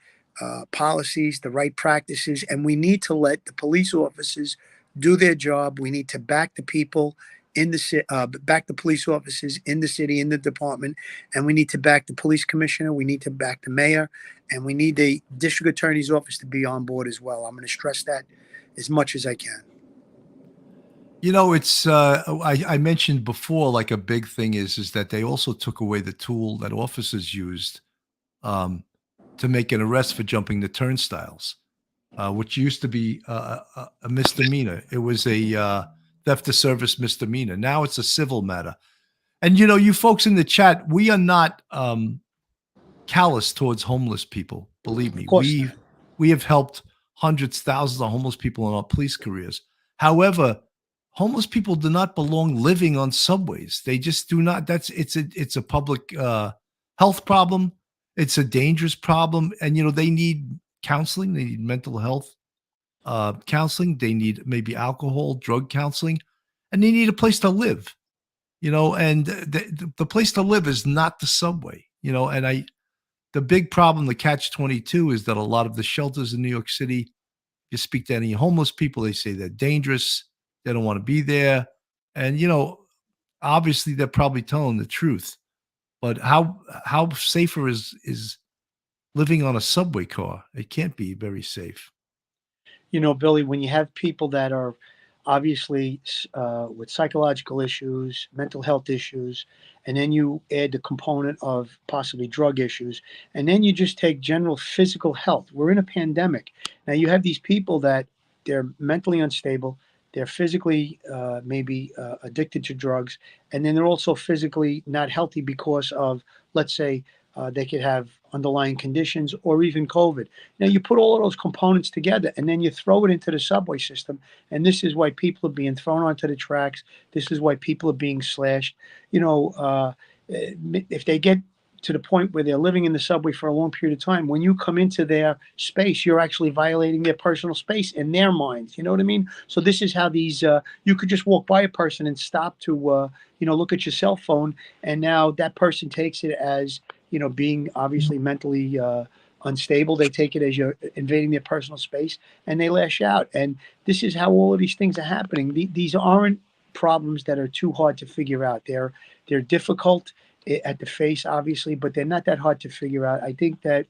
policies, the right practices, and we need to let the police officers do their job. We need to back the people in the city, back the police officers in the city, in the department, and we need to back the police commissioner. We need to back the mayor, and we need the district attorney's office to be on board as well. I'm going to stress that as much as I can. It's I mentioned before, like a big thing is that they also took away the tool that officers used to make an arrest for jumping the turnstiles, which used to be a misdemeanor. It was a theft of service misdemeanor. Now it's a civil matter. And you folks in the chat, we are not callous towards homeless people. Believe me, we have helped hundreds, thousands of homeless people in our police careers. However, homeless people do not belong living on subways. They just do not. It's a public health problem. It's a dangerous problem. And, they need counseling. They need mental health counseling. They need maybe alcohol, drug counseling, and they need a place to live, and the place to live is not the subway, and the big problem, the catch-22 is that a lot of the shelters in New York City, you speak to any homeless people, they say they're dangerous. They don't want to be there. And, obviously they're probably telling the truth, but how safer is living on a subway car? It can't be very safe. Billy, when you have people that are obviously with psychological issues, mental health issues, and then you add the component of possibly drug issues, and then you just take general physical health. We're in a pandemic. Now you have these people that they're mentally unstable. They're physically maybe addicted to drugs, and then they're also physically not healthy because of, let's say, they could have underlying conditions or even COVID. Now you put all of those components together and then you throw it into the subway system. And this is why people are being thrown onto the tracks. This is why people are being slashed. If they get to the point where they're living in the subway for a long period of time, when you come into their space, you're actually violating their personal space in their minds. You know what I mean? So this is how these, you could just walk by a person and stop to, look at your cell phone. And now that person takes it as, being obviously mentally unstable. They take it as you're invading their personal space and they lash out. And this is how all of these things are happening. These aren't problems that are too hard to figure out. They're difficult at the face, obviously, but they're not that hard to figure out. I think that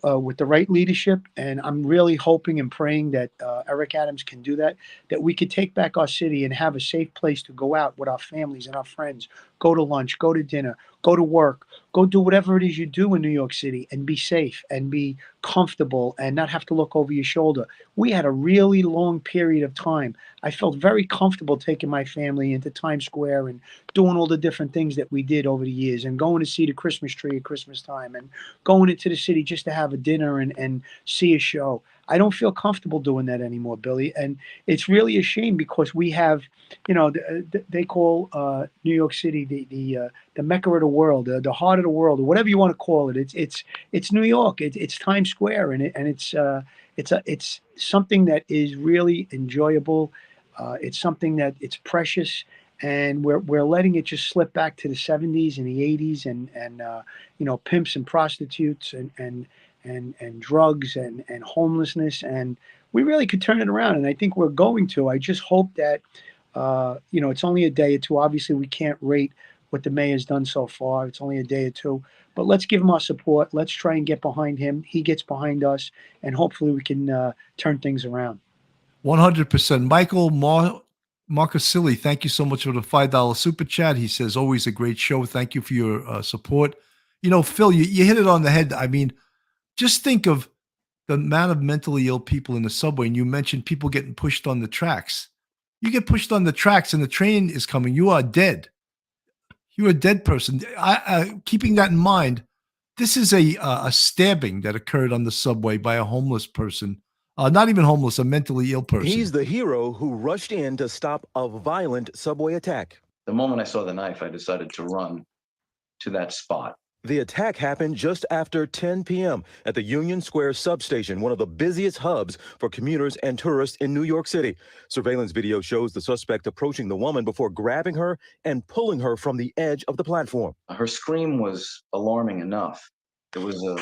with the right leadership, and I'm really hoping and praying that Eric Adams can do that we could take back our city and have a safe place to go out with our families and our friends, go to lunch, go to dinner, go to work, go do whatever it is you do in New York City and be safe and be comfortable and not have to look over your shoulder. We had a really long period of time. I felt very comfortable taking my family into Times Square and doing all the different things that we did over the years and going to see the Christmas tree at Christmas time and going into the city just to have a dinner and see a show. I don't feel comfortable doing that anymore, Billy. And it's really a shame because we have, they call New York City the Mecca of the world, the heart of the world, or whatever you want to call it. It's New York. It's Times Square, and it's something that is really enjoyable. It's something that it's precious, and we're letting it just slip back to the 70s and the 80s, and pimps and prostitutes and drugs and homelessness, and we really could turn it around, and I think we're going to. I just hope that it's only a day or two. Obviously, we can't rate what the mayor's done so far. It's only a day or two, but let's give him our support. Let's try and get behind him. He gets behind us, and hopefully we can turn things around. 100%. Michael Marcasilli, thank you so much for the $5 super chat. He says, always a great show. Thank you for your support. Phil, you hit it on the head. I mean, just think of the amount of mentally ill people in the subway. And you mentioned people getting pushed on the tracks. You get pushed on the tracks and the train is coming. You are dead. You're a dead person. Keeping that in mind, this is a stabbing that occurred on the subway by a homeless person. Not even homeless, a mentally ill person. He's the hero who rushed in to stop a violent subway attack. The moment I saw the knife, I decided to run to that spot. The attack happened just after 10 p.m. at the Union Square substation, one of the busiest hubs for commuters and tourists in New York City. Surveillance video shows the suspect approaching the woman before grabbing her and pulling her from the edge of the platform. Her scream was alarming enough. It was a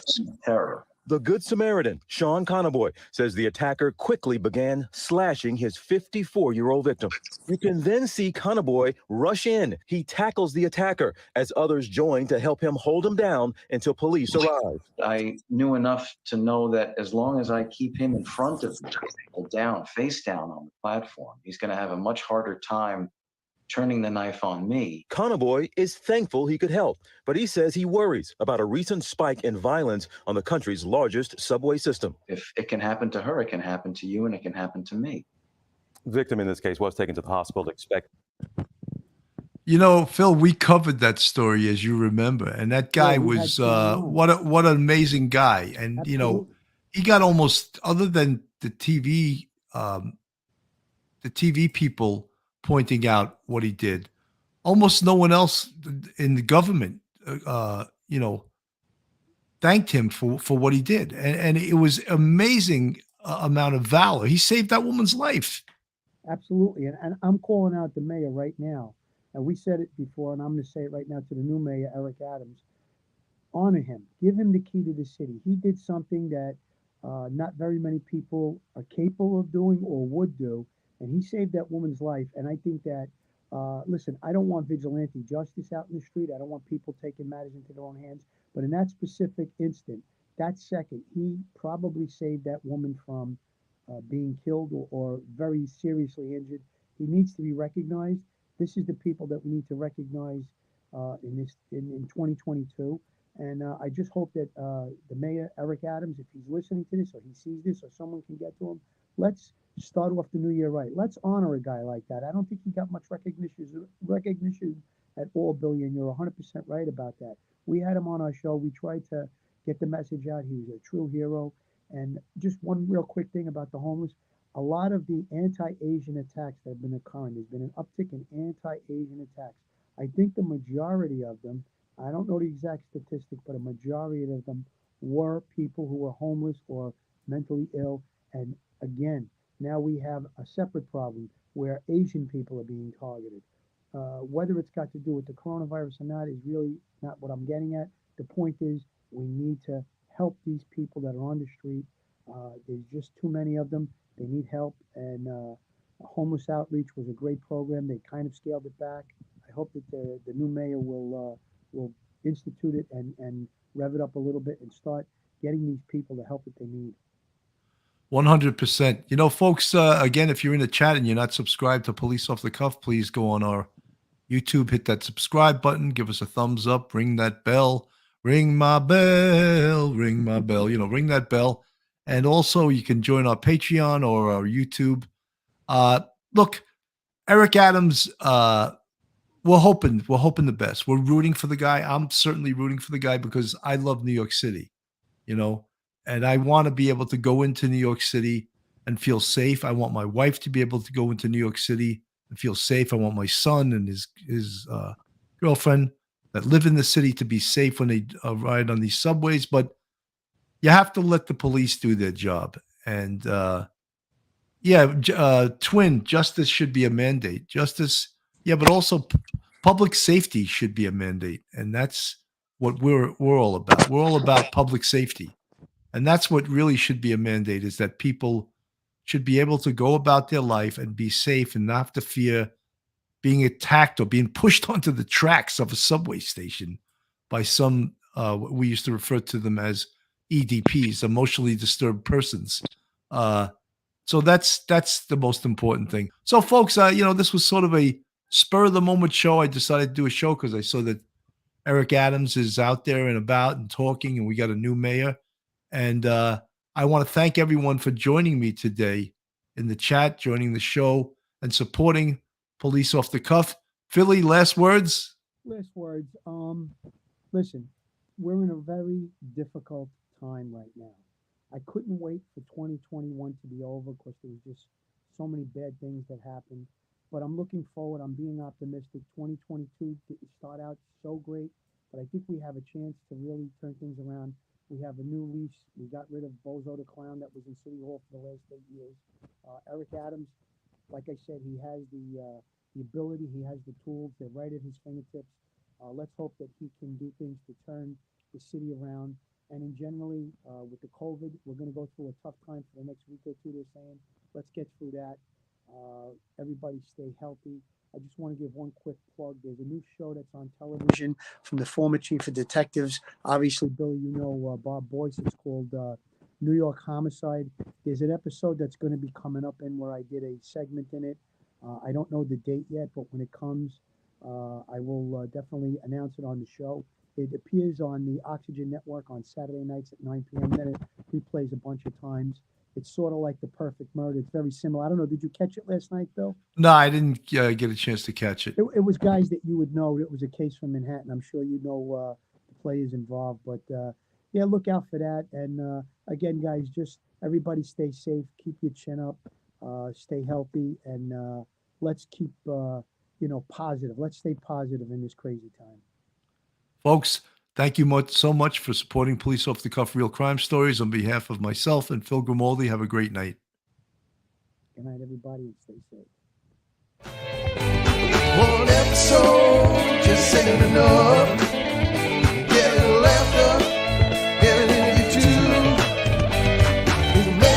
scream of terror. The Good Samaritan, Sean Conaboy, says the attacker quickly began slashing his 54-year-old victim. You can then see Conaboy rush in. He tackles the attacker as others join to help him hold him down until police arrive. I knew enough to know that as long as I keep him in front of me, face down on the platform, he's going to have a much harder time turning the knife on me. Conaboy is thankful he could help, but he says he worries about a recent spike in violence on the country's largest subway system. If it can happen to her, it can happen to you, and it can happen to me. The victim in this case was taken to the hospital to expect. Phil, we covered that story, as you remember, and that guy was what an amazing guy. And Absolutely. He got almost, other than the TV people pointing out what he did, almost no one else in the government thanked him for what he did, and it was amazing amount of valor. He saved that woman's life. Absolutely. And I'm calling out the mayor right now. And we said it before, and I'm going to say it right now to the new mayor, Eric Adams. Honor him. Give him the key to the city. He did something that not very many people are capable of doing or would do. And he saved that woman's life. And I think that, listen, I don't want vigilante justice out in the street. I don't want people taking matters into their own hands. But in that specific instant, that second, he probably saved that woman from being killed or very seriously injured. He needs to be recognized. This is the people that we need to recognize in 2022. And I just hope that the mayor, Eric Adams, if he's listening to this or he sees this or someone can get to him, let's start off the new year right. Let's honor a guy like that. I don't think he got much recognition at all, Billy, and you're 100% right about that. We had him on our show. We tried to get the message out. He was a true hero. And just one real quick thing about the homeless. A lot of the anti-Asian attacks that have been occurring, there's been an uptick in anti-Asian attacks. I think the majority of them, I don't know the exact statistic, but a majority of them were people who were homeless or mentally ill. And again, now we have a separate problem where Asian people are being targeted. Whether it's got to do with the coronavirus or not is really not what I'm getting at. The point is we need to help these people that are on the street. There's just too many of them. They need help. And homeless outreach was a great program. They kind of scaled it back. I hope that the new mayor will institute it and rev it up a little bit and start getting these people the help that they need. 100%. Folks, again, if you're in the chat and you're not subscribed to Police Off the Cuff, please go on our YouTube, hit that subscribe button, give us a thumbs up, ring that bell, ring my bell, ring my bell, ring that bell. And also you can join our Patreon or our YouTube. Look, Eric Adams, we're hoping the best. We're rooting for the guy. I'm certainly rooting for the guy because I love New York City. you know, and I want to be able to go into New York City and feel safe. I want my wife to be able to go into New York City and feel safe. I want my son and his girlfriend that live in the city to be safe when they ride on these subways. But you have to let the police do their job. And twin, justice should be a mandate. Justice, yeah, but also public safety should be a mandate. And that's what we're all about. We're all about public safety. And that's what really should be a mandate, is that people should be able to go about their life and be safe and not have to fear being attacked or being pushed onto the tracks of a subway station by some, we used to refer to them as EDPs, emotionally disturbed persons. So that's the most important thing. So, folks, this was sort of a spur of the moment show. I decided to do a show because I saw that Eric Adams is out there and about and talking, and we got a new mayor. And I want to thank everyone for joining me today in the chat, joining the show, and supporting Police Off the Cuff. Philly, last words? Last words. Listen, we're in a very difficult time right now. I couldn't wait for 2021 to be over because there was just so many bad things that happened. But I'm looking forward. I'm being optimistic. 2022 didn't start out so great, but I think we have a chance to really turn things around. We have a new lease. We got rid of Bozo the Clown that was in City Hall for the last 8 years. Eric Adams, like I said, he has the ability, he has the tools, they're right at his fingertips. Let's hope that he can do things to turn the city around. And in generally, with the COVID, we're going to go through a tough time for the next week or two, they're saying. Let's get through that. Everybody stay healthy. I just want to give one quick plug. There's a new show that's on television from the former chief of detectives. Obviously, Billy, you know Bob Boyce. It's called New York Homicide. There's an episode that's going to be coming up in where I did a segment in it. I don't know the date yet, but when it comes, I will definitely announce it on the show. It appears on the Oxygen Network on Saturday nights at 9 p.m. Then it replays a bunch of times. It's sort of like The Perfect Murder. It's very similar. I don't know. Did you catch it last night, Bill? No, I didn't get a chance to catch it. It was guys that you would know. It was a case from Manhattan. I'm sure you know the players involved. But, yeah, look out for that. And, again, guys, just everybody stay safe. Keep your chin up. Stay healthy. And let's keep, positive. Let's stay positive in this crazy time. Folks, thank you so much for supporting Police Off the Cuff Real Crime Stories. On behalf of myself and Phil Grimaldi, have a great night. Good night, everybody, and stay safe. One episode just ain't enough.